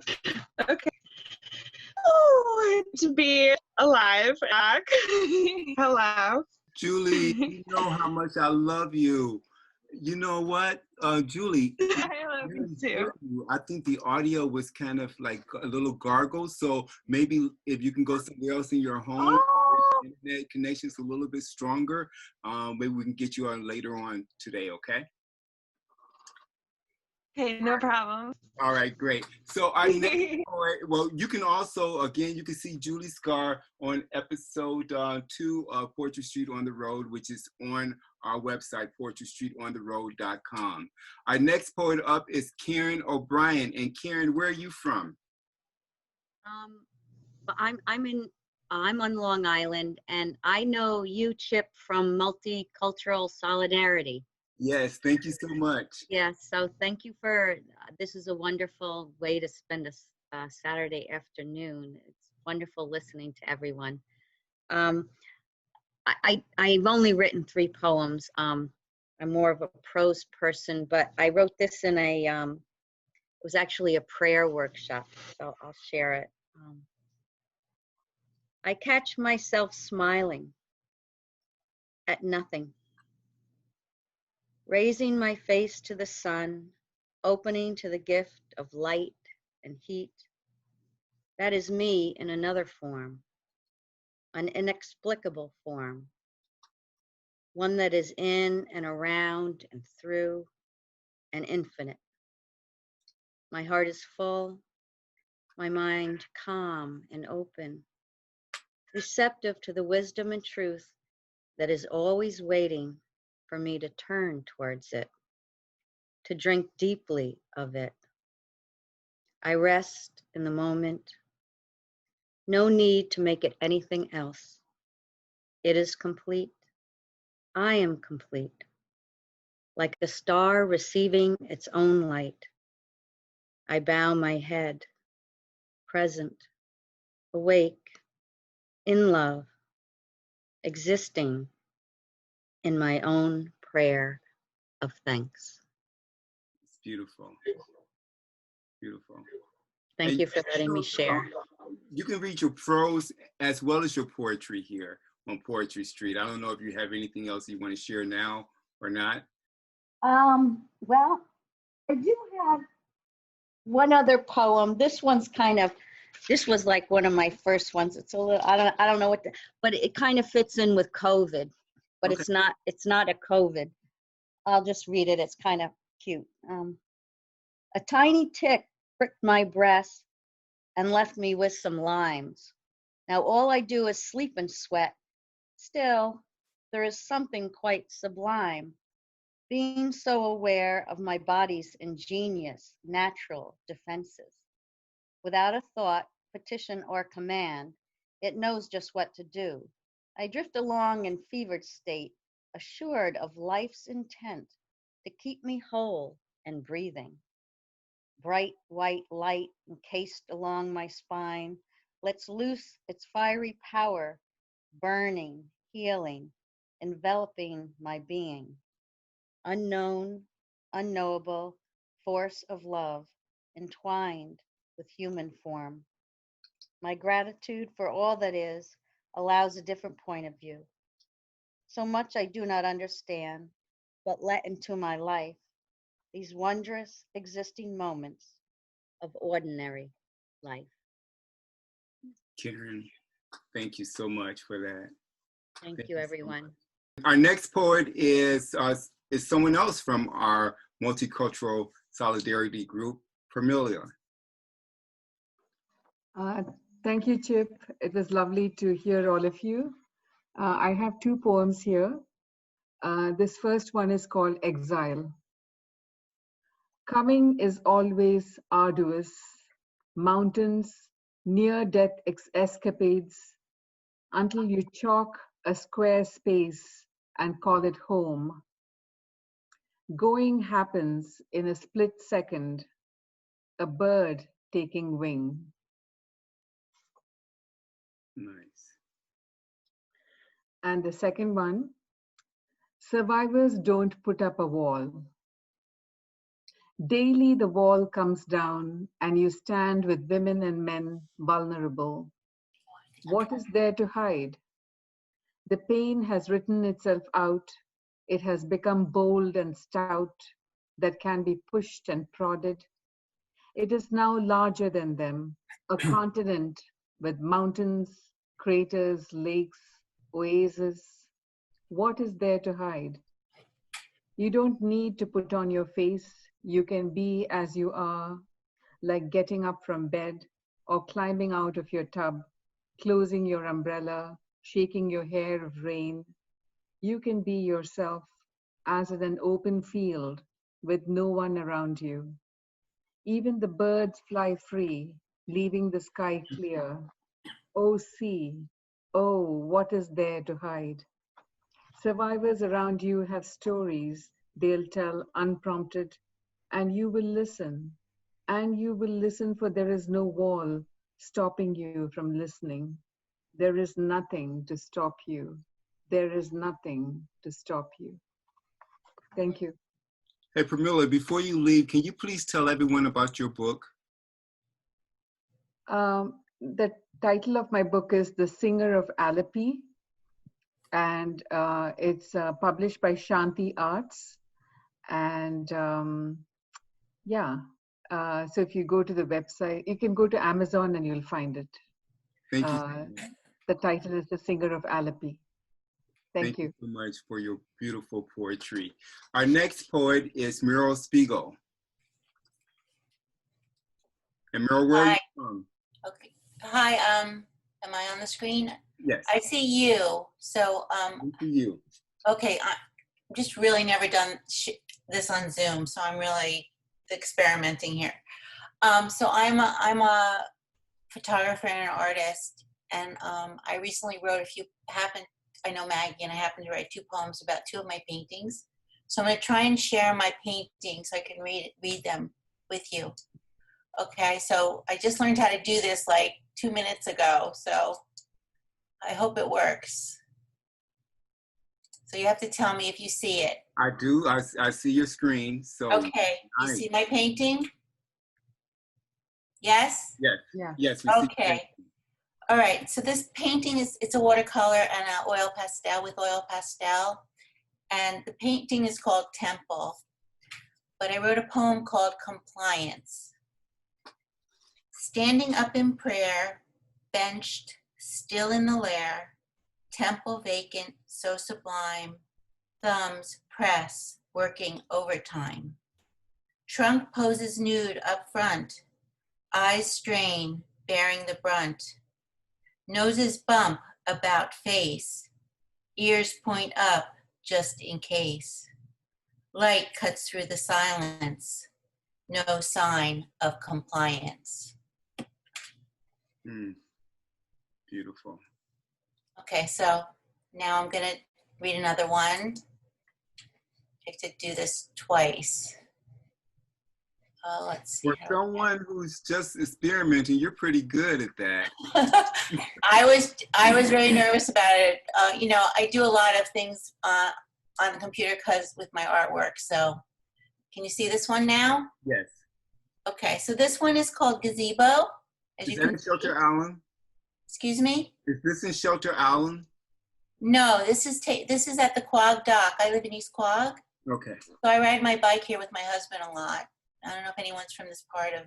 Okay. Oh, to be alive. Back. Hello. Julie, you know how much I love you. You know what, Julie? I love you too. I think the audio was kind of like a little gargle, so maybe if you can go somewhere else in your home, internet connection's a little bit stronger, maybe we can get you on later on today, okay? Okay, no problem. All right, great. So our next poet, well, you can also, again, you can see Julie Scar on episode 2 of Poetry Street on the Road, which is on our website, poetrystreetontheroad.com. Our next poet up is Karen O'Brien. And Karen, where are you from? I'm on Long Island, and I know you, Chip, from Multicultural Solidarity. Yes, thank you so much. Yes, so thank you for, this is a wonderful way to spend a Saturday afternoon. It's wonderful listening to everyone. I've only written 3 poems. I'm more of a prose person, but I wrote this in a, it was actually a prayer workshop, so I'll share it. I catch myself smiling at nothing, raising my face to the sun, opening to the gift of light and heat. That is me in another form, an inexplicable form, one that is in and around and through and infinite. My heart is full, my mind calm and open, receptive to the wisdom and truth that is always waiting for me to turn towards it, to drink deeply of it. I rest in the moment. No need to make it anything else. It is complete. I am complete. Like a star receiving its own light, I bow my head, present, awake, in love, existing in my own prayer of thanks. It's beautiful. Beautiful. Thank you for letting me share. You can read your prose as well as your poetry here on Poetry Street. I don't know if you have anything else you want to share now or not. Well, I do have one other poem. This one's this was like one of my first ones. It's a little, I don't know what, but it kind of fits in with COVID, but okay. It's not a COVID. I'll just read it. It's kind of cute. A tiny tick pricked my breast and left me with some limes. Now all I do is sleep and sweat. Still, there is something quite sublime. Being so aware of my body's ingenious, natural defenses. Without a thought, petition, or command, it knows just what to do. I drift along in fevered state, assured of life's intent to keep me whole and breathing. Bright white light encased along my spine lets loose its fiery power, burning, healing, enveloping my being. Unknown, unknowable force of love entwined with human form. My gratitude for all that is allows a different point of view. So much I do not understand, but let into my life these wondrous existing moments of ordinary life. Karen, thank you so much for that. Thank Thank you, you so everyone. Our next poet is someone else from our multicultural solidarity group, Permilia. Thank you, Chip. It was lovely to hear all of you. I have two poems here. This first one is called Exile. Coming is always arduous. Mountains, near-death escapades, until you chalk a square space and call it home. Going happens in a split second, a bird taking wing. Nice. And the second one, survivors don't put up a wall. Daily the wall comes down and you stand with women and men vulnerable. What is there to hide? The pain has written itself out. It has become bold and stout that can be pushed and prodded. It is now larger than them, a continent with mountains, craters, lakes, oases. What is there to hide? You don't need to put on your face. You can be as you are, like getting up from bed or climbing out of your tub, closing your umbrella, shaking your hair of rain. You can be yourself as in an open field with no one around you. Even the birds fly free, leaving the sky clear. Oh, see, oh, what is there to hide? Survivors around you have stories they'll tell unprompted, and you will listen. And you will listen, for there is no wall stopping you from listening. There is nothing to stop you. There is nothing to stop you. Thank you. Hey, Pramila, before you leave, can you please tell everyone about your book? The title of my book is The Singer of Alleppey, and it's published by Shanti Arts. And yeah, so if you go to the website, you can go to Amazon and you'll find it. Thank you. The title is The Singer of Alleppey. Thank you so much for your beautiful poetry. Our next poet is Mural Spiegel. And Mural, where are you from? Okay. Hi, am I on the screen? Yes. I see you. So, I see you. Okay, I've just really never done this on Zoom, so I'm really experimenting here. So I'm a photographer and an artist, and I recently wrote I know Maggie, and I happened to write 2 poems about 2 of my paintings. So I'm going to try and share my paintings so I can read them with you. Okay, so I just learned how to do this like 2 minutes ago, so I hope it works. So you have to tell me if you see it. I do. I see your screen. So okay, nice. You see my painting? Yes? Yes. Yeah. Yes. Okay. All right. So this painting it's a watercolor and an oil pastel with oil pastel, and the painting is called Temple. But I wrote a poem called Compliance. Standing up in prayer, benched, still in the lair, temple vacant, so sublime, thumbs press, working overtime. Trunk poses nude up front, eyes strain, bearing the brunt. Noses bump about face, ears point up just in case. Light cuts through the silence, no sign of compliance. Beautiful. Okay, so now I'm gonna read another one. I have to do this twice. Let's see. For someone who's just experimenting, you're pretty good at that. I was very nervous about it. You know, I do a lot of things on the computer with my artwork. So, can you see this one now? Yes. Okay, so this one is called Gazebo. Is that in Shelter Island? Excuse me? Is this in Shelter Island? No, this is at the Quag Dock. I live in East Quag. Okay. So I ride my bike here with my husband a lot. I don't know if anyone's from this part of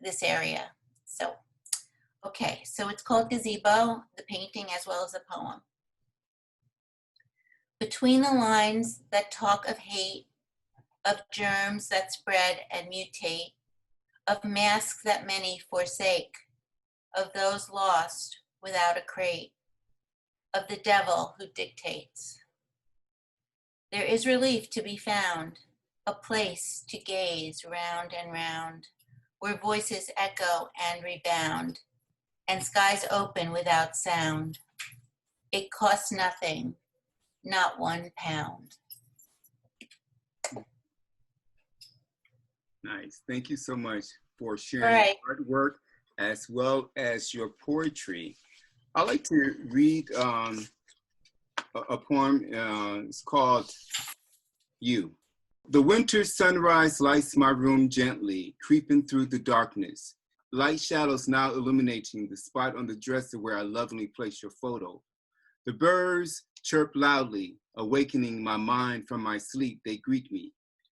this area. So Okay, so it's called Gazebo, the painting as well as the poem. Between the lines that talk of hate, of germs that spread and mutate, of masks that many forsake, of those lost without a crate, of the devil who dictates. There is relief to be found, a place to gaze round and round, where voices echo and rebound, and skies open without sound. It costs nothing, not £1. Nice. Thank you so much for All sharing right. your artwork as well as your poetry. I'd like to read a poem. It's called You. The winter sunrise lights my room gently, creeping through the darkness. Light shadows now illuminating the spot on the dresser where I lovingly placed your photo. The birds chirp loudly, awakening my mind from my sleep. They greet me,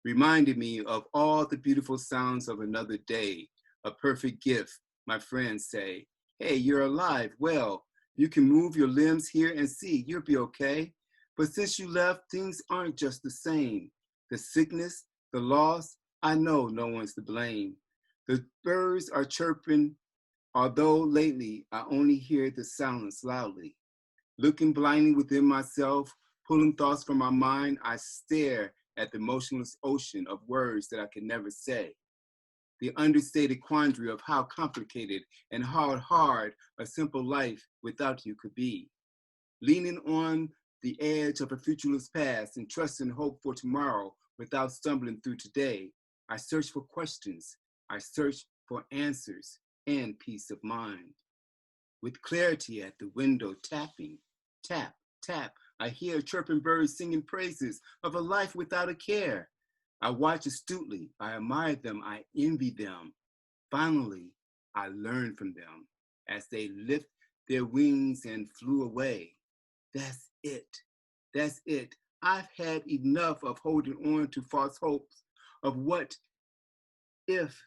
reminded me of all the beautiful sounds of another day. A perfect gift, my friends say. Hey, you're alive. Well, you can move your limbs here and see, you'll be okay. But since you left, things aren't just the same. The sickness, the loss, I know no one's to blame. The birds are chirping, although lately I only hear the silence loudly. Looking blindly within myself, pulling thoughts from my mind, I stare at the motionless ocean of words that I can never say. The understated quandary of how complicated and hard a simple life without you could be. Leaning on the edge of a futureless past and trusting hope for tomorrow without stumbling through today, I search for questions. I search for answers and peace of mind. With clarity at the window tapping, tap, tap, I hear chirping birds singing praises of a life without a care. I watch astutely, I admire them, I envy them. Finally, I learn from them as they lift their wings and flew away. That's it. That's it. I've had enough of holding on to false hopes of what if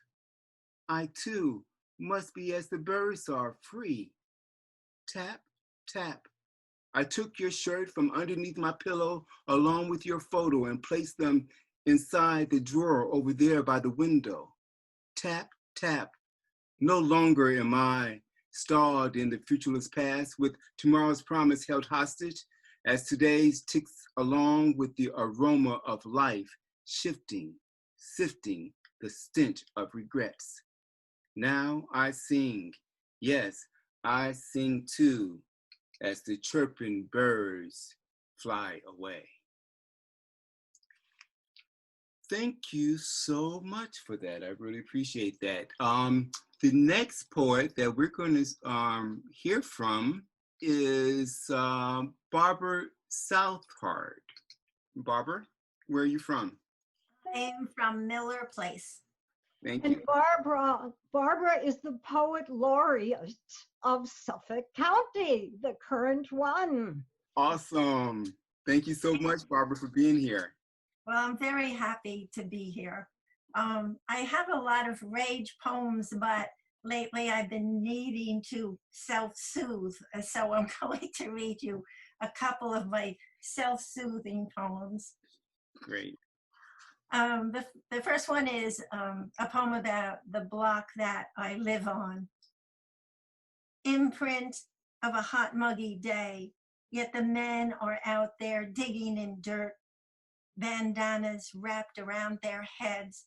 I too must be as the birds are, free. Tap, tap. I took your shirt from underneath my pillow along with your photo and placed them inside the drawer over there by the window. Tap, tap. No longer am I stalled in the futureless past with tomorrow's promise held hostage as today's ticks along with the aroma of life shifting, sifting the stench of regrets. Now I sing, yes, I sing too, as the chirping birds fly away. Thank you so much for that. I really appreciate that. The next poet that we're going to hear from is Barbara Southgard. Barbara, where are you from? I am from Miller Place. Thank And you. Barbara is the poet laureate of Suffolk County, the current one. Awesome. Thank you so much, Barbara, for being here. Well, I'm very happy to be here. I have a lot of rage poems, but lately I've been needing to self-soothe. So I'm going to read you a couple of my self-soothing poems. Great. The first one is a poem about the block that I live on. Imprint of a hot, muggy day, yet the men are out there digging in dirt, bandanas wrapped around their heads,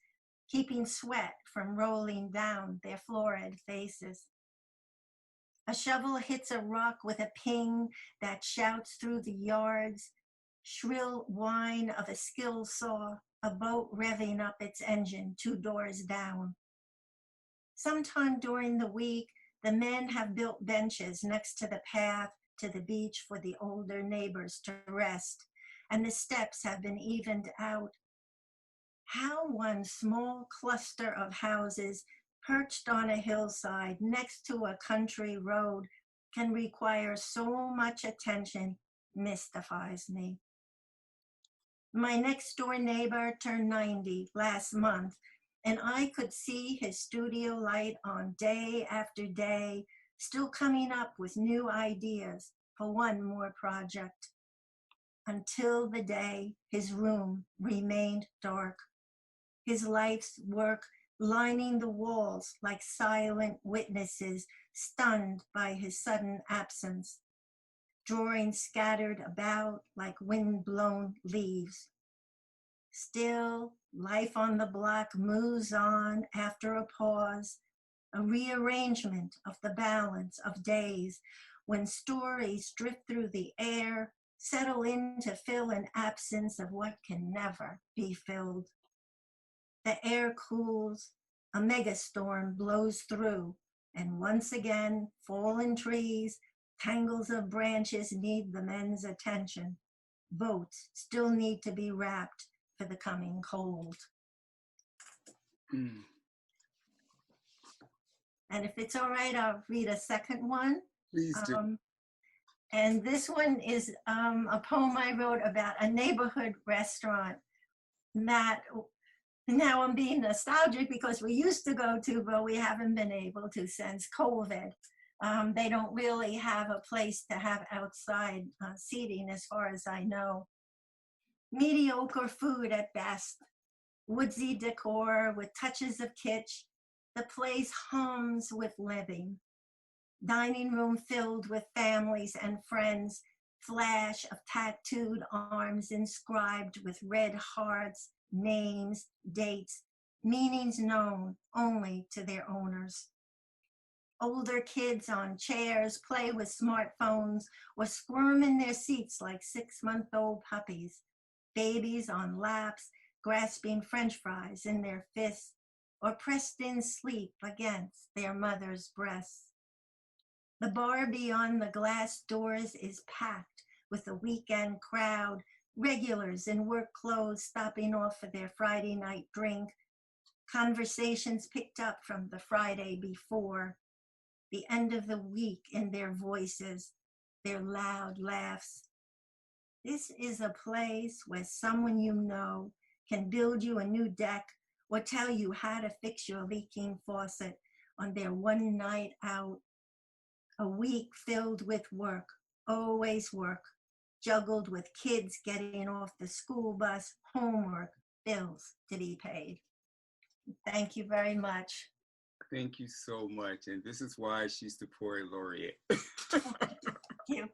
keeping sweat from rolling down their florid faces. A shovel hits a rock with a ping that shouts through the yards, shrill whine of a skill saw, a boat revving up its engine 2 doors down. Sometime during the week, the men have built benches next to the path to the beach for the older neighbors to rest, and the steps have been evened out. How one small cluster of houses perched on a hillside next to a country road can require so much attention mystifies me. My next door neighbor turned 90 last month, and I could see his studio light on day after day, still coming up with new ideas for one more project. Until the day his room remained dark, his life's work lining the walls like silent witnesses stunned by his sudden absence, drawings scattered about like wind-blown leaves. Still, life on the block moves on after a pause, a rearrangement of the balance of days when stories drift through the air, settle in to fill an absence of what can never be filled. The air cools, a megastorm blows through, and once again, fallen trees, tangles of branches need the men's attention. Votes still need to be wrapped for the coming cold. And if it's all right, I'll read a second one. Please do. And this one is a poem I wrote about a neighborhood restaurant that now I'm being nostalgic because we used to go to, but we haven't been able to since COVID. They don't really have a place to have outside seating as far as I know. Mediocre food at best, woodsy decor with touches of kitsch. The place hums with living. Dining room filled with families and friends, flash of tattooed arms inscribed with red hearts, names, dates, meanings known only to their owners. Older kids on chairs play with smartphones or squirm in their seats like 6-month-old puppies. Babies on laps, grasping French fries in their fists or pressed in sleep against their mother's breasts. The bar beyond the glass doors is packed with a weekend crowd, regulars in work clothes stopping off for their Friday night drink, conversations picked up from the Friday before, the end of the week in their voices, their loud laughs. This is a place where someone you know can build you a new deck or tell you how to fix your leaking faucet on their one night out. A week filled with work, always work, juggled with kids getting off the school bus, homework, bills to be paid. Thank you very much. Thank you so much. And this is why she's the poet laureate. Thank you.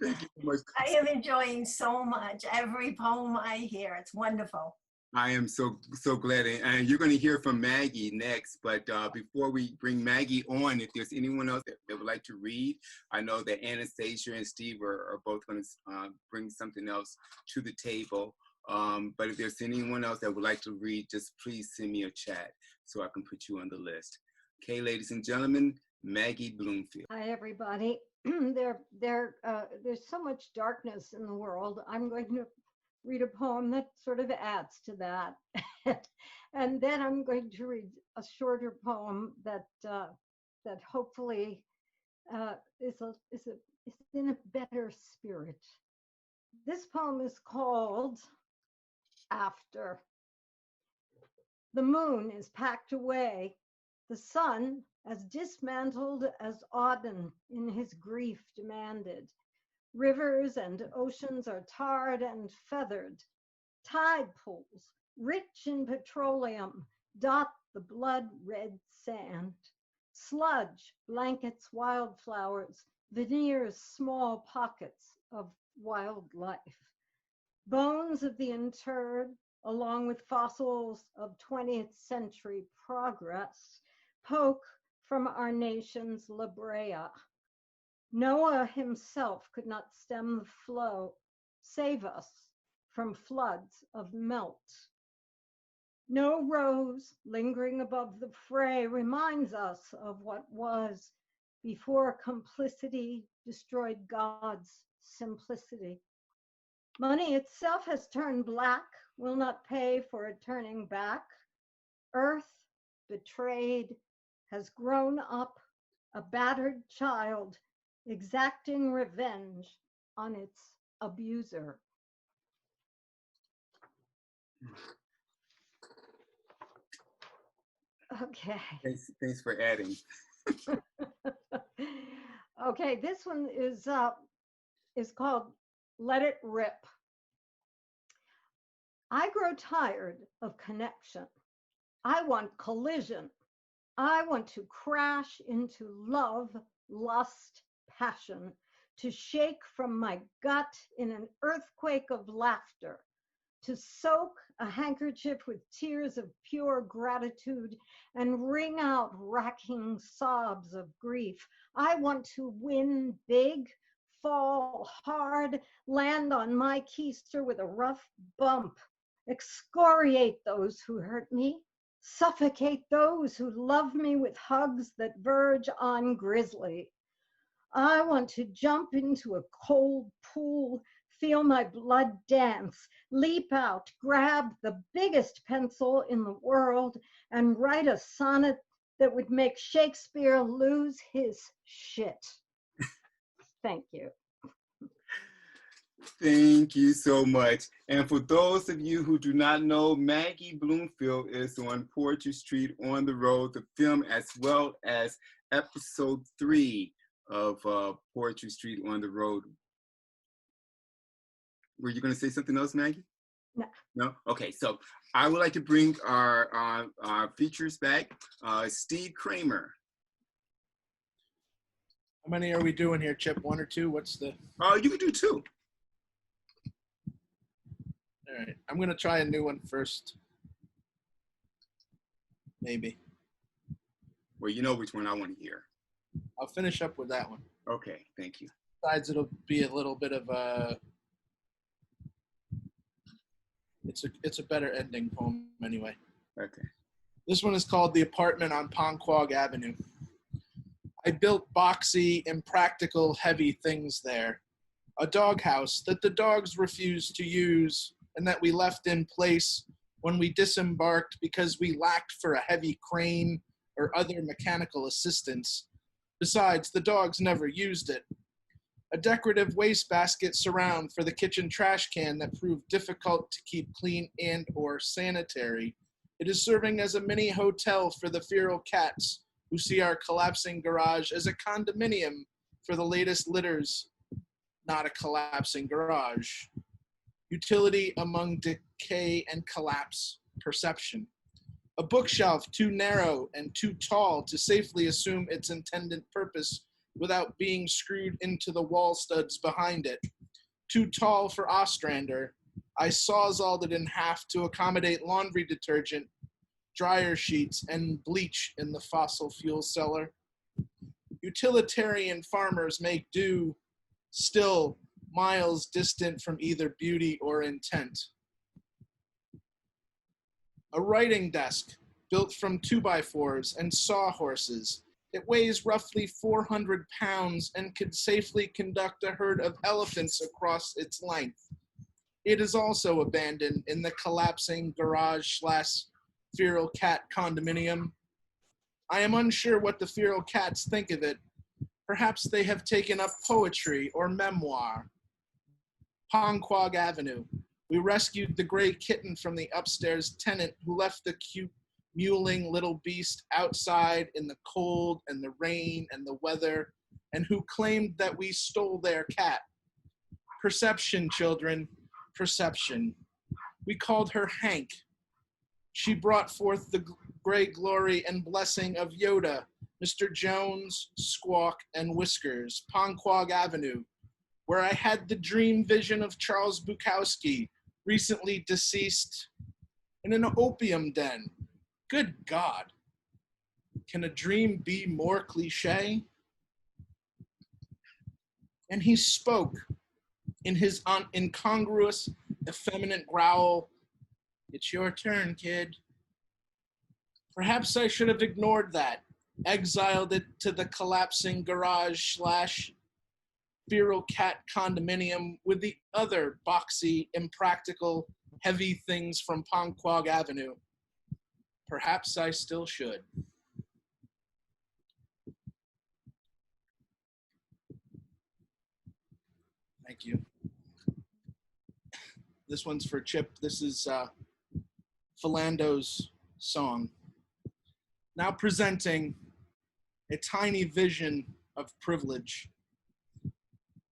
Thank you so much. I am enjoying so much every poem I hear. It's wonderful. I am so glad, and you're going to hear from Maggie next. But before we bring Maggie on, if there's anyone else that would like to read, I know that Anastasia and Steve are both going to bring something else to the table. But if there's anyone else that would like to read, just please send me a chat so I can put you on the list. Okay, ladies and gentlemen, Maggie Bloomfield. Hi, everybody. There's so much darkness in the world. I'm going to read a poem that sort of adds to that. And then I'm going to read a shorter poem that hopefully is in a better spirit. This poem is called After. The moon is packed away. The sun as dismantled as Auden in his grief demanded. Rivers and oceans are tarred and feathered. Tide pools, rich in petroleum, dot the blood-red sand. Sludge blankets wildflowers, veneers small pockets of wildlife. Bones of the interred, along with fossils of 20th century progress, poke from our nation's La Brea. Noah himself could not stem the flow, save us from floods of melt. No rose lingering above the fray reminds us of what was before complicity destroyed God's simplicity. Money itself has turned black, will not pay for it turning back. Earth, betrayed, has grown up a battered child, exacting revenge on its abuser. Okay. Thanks for adding. Okay, this one is called Let It Rip. I grow tired of connection. I want collision. I want to crash into love, lust, passion, to shake from my gut in an earthquake of laughter, to soak a handkerchief with tears of pure gratitude and wring out racking sobs of grief. I want to win big, fall hard, land on my keister with a rough bump, excoriate those who hurt me, suffocate those who love me with hugs that verge on grisly. I want to jump into a cold pool, feel my blood dance, leap out, grab the biggest pencil in the world, and write a sonnet that would make Shakespeare lose his shit. Thank you. Thank you so much. And for those of you who do not know, Maggie Bloomfield is on Poetry Street on the Road, the film, as well as episode 3 of Poetry Street on the Road. Were you going to say something else, Maggie? No. No? Okay, so I would like to bring our features back. Steve Kramer. How many are we doing here, Chip? 1 or 2? What's the... You can do 2. All right, I'm going to try a new one first. Maybe. Well, you know which one I want to hear. I'll finish up with that one. Okay, thank you. Besides, it'll be a little bit of a... It's a better ending poem anyway. Okay. This one is called The Apartment on Panquag Avenue. I built boxy, impractical, heavy things there. A doghouse that the dogs refused to use and that we left in place when we disembarked because we lacked for a heavy crane or other mechanical assistance. Besides, the dogs never used it. A decorative wastebasket surround for the kitchen trash can that proved difficult to keep clean and or sanitary. It is serving as a mini hotel for the feral cats who see our collapsing garage as a condominium for the latest litters, not a collapsing garage. Utility among decay and collapse, perception. A bookshelf too narrow and too tall to safely assume its intended purpose without being screwed into the wall studs behind it. Too tall for Ostrander, I sawzalled it in half to accommodate laundry detergent, dryer sheets, and bleach in the fossil fuel cellar. Utilitarian farmers make do, still miles distant from either beauty or intent. A writing desk built from 2x4s and sawhorses. It weighs roughly 400 pounds and could safely conduct a herd of elephants across its length. It is also abandoned in the collapsing garage/feral cat condominium. I am unsure what the feral cats think of it. Perhaps they have taken up poetry or memoir. Panquag Avenue. We rescued the gray kitten from the upstairs tenant who left the cute mewling little beast outside in the cold and the rain and the weather, and who claimed that we stole their cat. Perception, children, perception. We called her Hank. She brought forth the gray glory and blessing of Yoda, Mr. Jones, Squawk, and Whiskers, Panquag Avenue, where I had the dream vision of Charles Bukowski, recently deceased, in an opium den. Good God. Can a dream be more cliche? And he spoke in his incongruous, effeminate growl, "It's your turn, kid." Perhaps I should have ignored that, exiled it to the collapsing garage/feral cat condominium with the other boxy, impractical, heavy things from Panquag Avenue. Perhaps I still should. Thank you. This one's for Chip. This is Philando's song. Now presenting a tiny vision of privilege.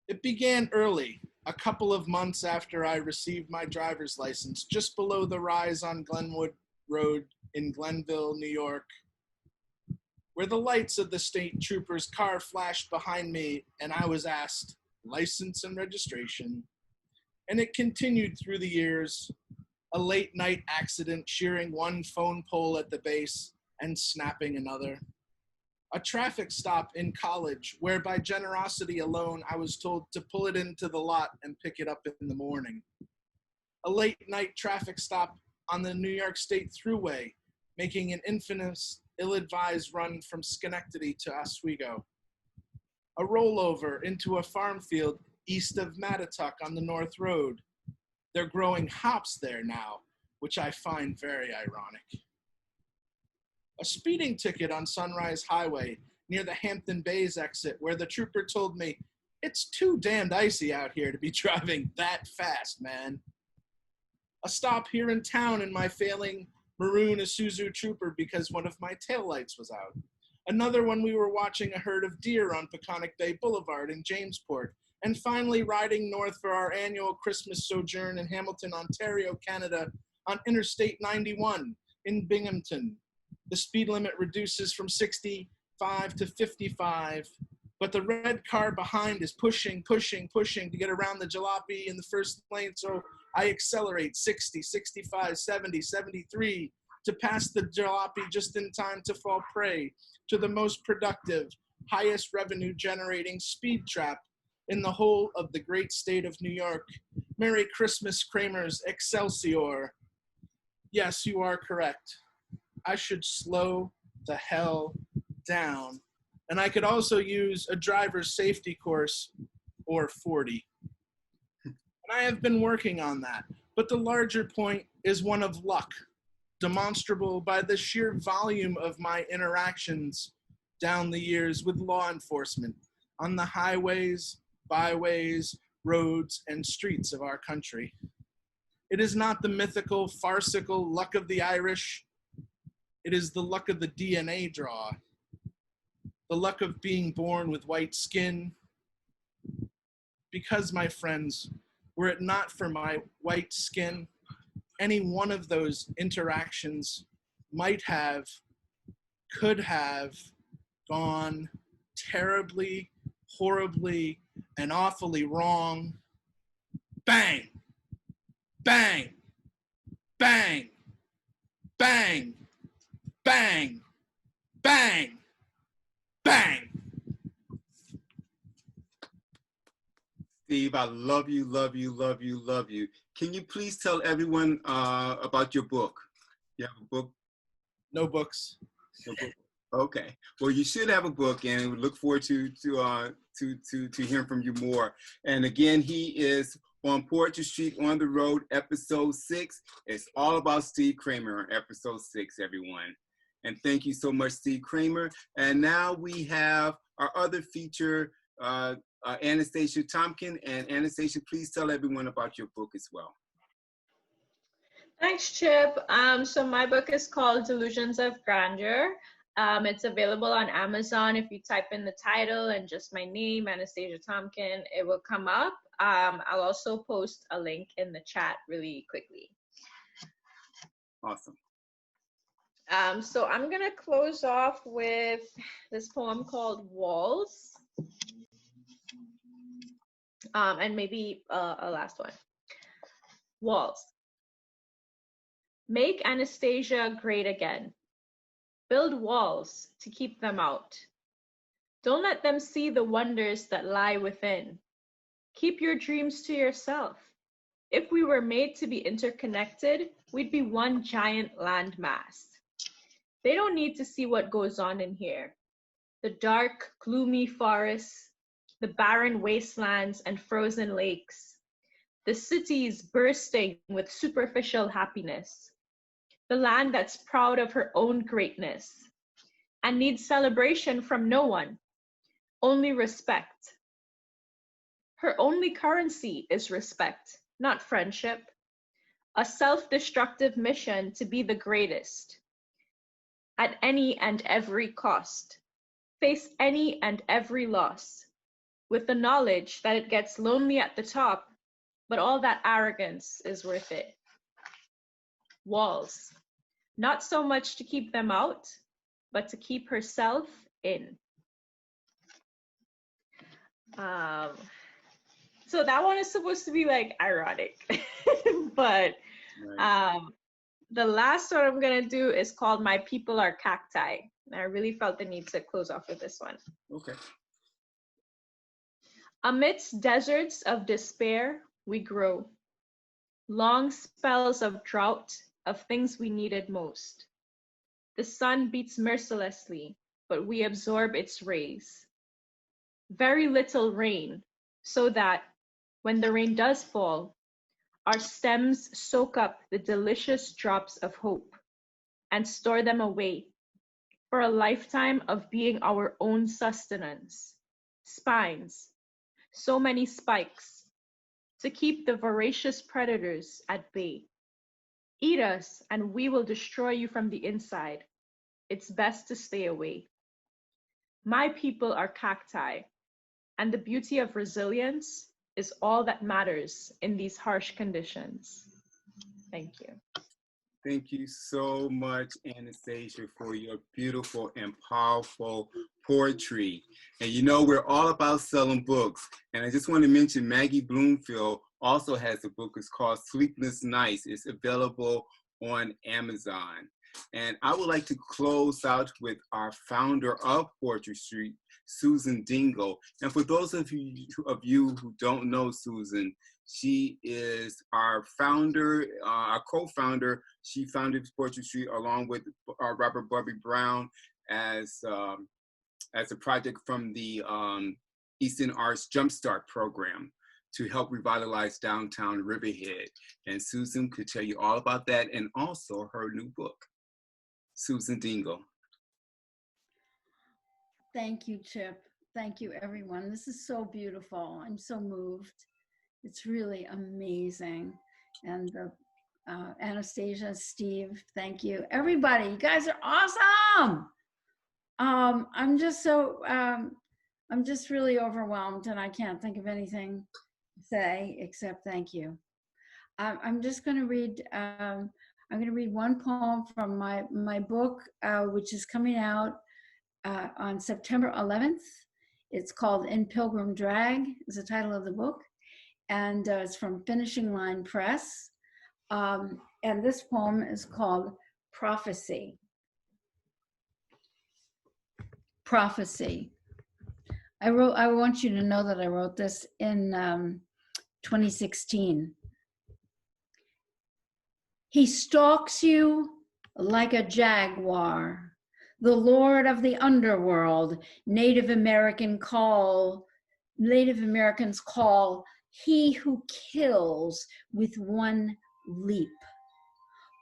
It began early, a couple of months after I received my driver's license, just below the rise on Glenwood Road in Glenville, New York, where the lights of the state trooper's car flashed behind me and I was asked, license and registration. And it continued through the years, a late night accident shearing one phone pole at the base and snapping another. A traffic stop in college where by generosity alone I was told to pull it into the lot and pick it up in the morning. A late night traffic stop on the New York State Thruway, making an infamous, ill-advised run from Schenectady to Oswego. A rollover into a farm field east of Mattatuck on the North Road. They're growing hops there now, which I find very ironic. A speeding ticket on Sunrise Highway near the Hampton Bays exit where the trooper told me, it's too damned icy out here to be driving that fast, man. A stop here in town in my failing maroon Isuzu Trooper because one of my taillights was out. Another when we were watching a herd of deer on Peconic Bay Boulevard in Jamesport. And finally riding north for our annual Christmas sojourn in Hamilton, Ontario, Canada on Interstate 91 in Binghamton. The speed limit reduces from 65 to 55, but the red car behind is pushing to get around the jalopy in the first lane, so I accelerate 60, 65, 70, 73 to pass the jalopy just in time to fall prey to the most productive, highest revenue generating speed trap in the whole of the great state of New York. Merry Christmas, Kramer's Excelsior. Yes, you are correct. I should slow the hell down. And I could also use a driver's safety course or 40. And I have been working on that. But the larger point is one of luck, demonstrable by the sheer volume of my interactions down the years with law enforcement on the highways, byways, roads, and streets of our country. It is not the mythical, farcical luck of the Irish. It is the luck of the DNA draw. The luck of being born with white skin. Because, my friends, were it not for my white skin, any one of those interactions might have, could have gone terribly, horribly, and awfully wrong. Bang, bang, bang, bang, bang, bang, bang. Steve, I love you, love you, love you, love you. Can you please tell everyone about your book? You have a book? No books. No book. Okay. Well, you should have a book, and we look forward to hearing from you more. And again, he is on Poetry Street on the Road, episode 6. It's all about Steve Kramer on episode 6, everyone. And thank you so much, Steve Kramer. And now we have our other feature, Anastasia Tompkin. And Anastasia, please tell everyone about your book as well. Thanks, Chip. So my book is called Delusions of Grandeur. It's available on Amazon. If you type in the title and just my name, Anastasia Tompkin, it will come up. I'll also post a link in the chat really quickly. Awesome. So I'm gonna close off with this poem called Walls. And maybe a last one. Walls. Make Anastasia great again. Build walls to keep them out. Don't let them see the wonders that lie within. Keep your dreams to yourself. If we were made to be interconnected, we'd be one giant landmass. They don't need to see what goes on in here. The dark, gloomy forests, the barren wastelands and frozen lakes, the cities bursting with superficial happiness, the land that's proud of her own greatness and needs celebration from no one, only respect. Her only currency is respect, not friendship, a self-destructive mission to be the greatest at any and every cost. face any and every loss, with the knowledge that it gets lonely at the top, but all that arrogance is worth it. Walls, not so much to keep them out, but to keep herself in. So that one is supposed to be like ironic, but the last one I'm gonna do is called My People Are Cacti. And I really felt the need to close off with this one. Okay. Amidst deserts of despair, we grow. Long spells of drought, of things we needed most. The sun beats mercilessly, but we absorb its rays. Very little rain, so that when the rain does fall, our stems soak up the delicious drops of hope and store them away for a lifetime of being our own sustenance. Spines, so many spikes, to keep the voracious predators at bay. Eat us, and we will destroy you from the inside. It's best to stay away. My people are cacti, and the beauty of resilience is all that matters in these harsh conditions. Thank you. Thank you so much, Anastasia, for your beautiful and powerful poetry. And you know, we're all about selling books. And I just want to mention Maggie Bloomfield also has a book. It's called Sleepless Nights. It's available on Amazon. And I would like to close out with our founder of Poetry Street, Susan Dingle. And for those of you who don't know Susan, she is our founder, our co-founder. She founded Poetry Street along with Robert Barbie Brown as a project from the Eastern Arts Jumpstart program to help revitalize downtown Riverhead. And Susan could tell you all about that and also her new book. Susan Dingle. Thank you, Chip. Thank you, everyone. This is so beautiful. I'm so moved. It's really amazing. And Anastasia, Steve, thank you. Everybody, you guys are awesome. I'm just really overwhelmed and I can't think of anything to say except thank you. I'm just going to read, I'm going to read one poem from my book, which is coming out on September 11th. It's called In Pilgrim Drag, is the title of the book. And it's from Finishing Line Press. And this poem is called Prophecy. Prophecy. I want you to know that I wrote this in 2016. He stalks you like a jaguar, the lord of the underworld. Native Americans call he who kills with one leap.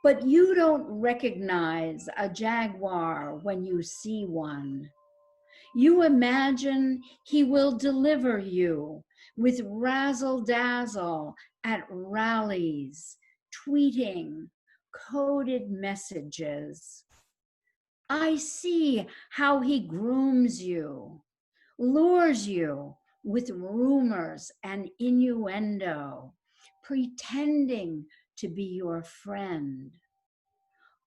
But you don't recognize a jaguar when you see one. You imagine he will deliver you with razzle-dazzle at rallies, tweeting coded messages. I see how he grooms you, lures you with rumors and innuendo, pretending to be your friend.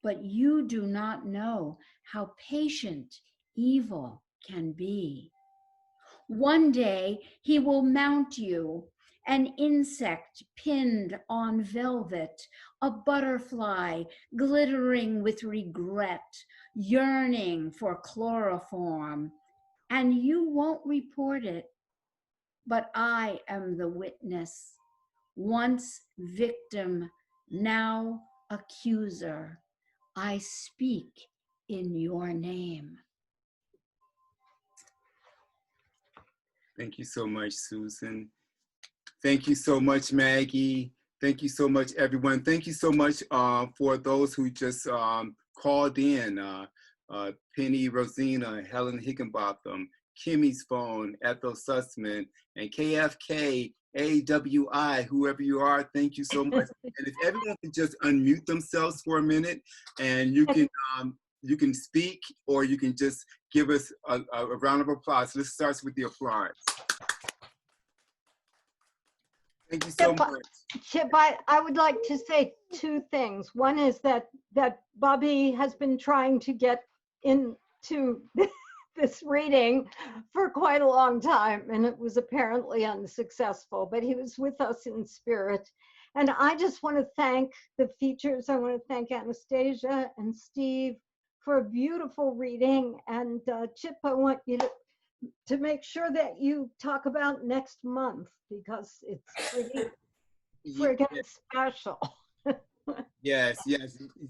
But you do not know how patient evil can be. One day he will mount you, an insect pinned on velvet, a butterfly glittering with regret, yearning for chloroform, and you won't report it. But I am the witness, once victim, now accuser. I speak in your name. Thank you so much, Susan. Thank you so much, Maggie. Thank you so much, everyone. Thank you so much for those who just called in. Penny Rosina, Helen Higginbotham, Kimmy's Phone, Ethel Sussman, and KFK, AWI, whoever you are, thank you so much. And if everyone could just unmute themselves for a minute, and you can you can speak or you can just give us a round of applause. Let's start with the applause. Thank you so much. Chip, I would like to say two things. One is that Bobby has been trying to get into this reading for quite a long time, and it was apparently unsuccessful, but he was with us in spirit. And I just want to thank the features. I want to thank Anastasia and Steve for a beautiful reading. And Chip, I want you to make sure that you talk about next month, because it's pretty friggin' special. Yes.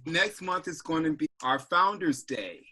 Next month is going to be our Founders Day.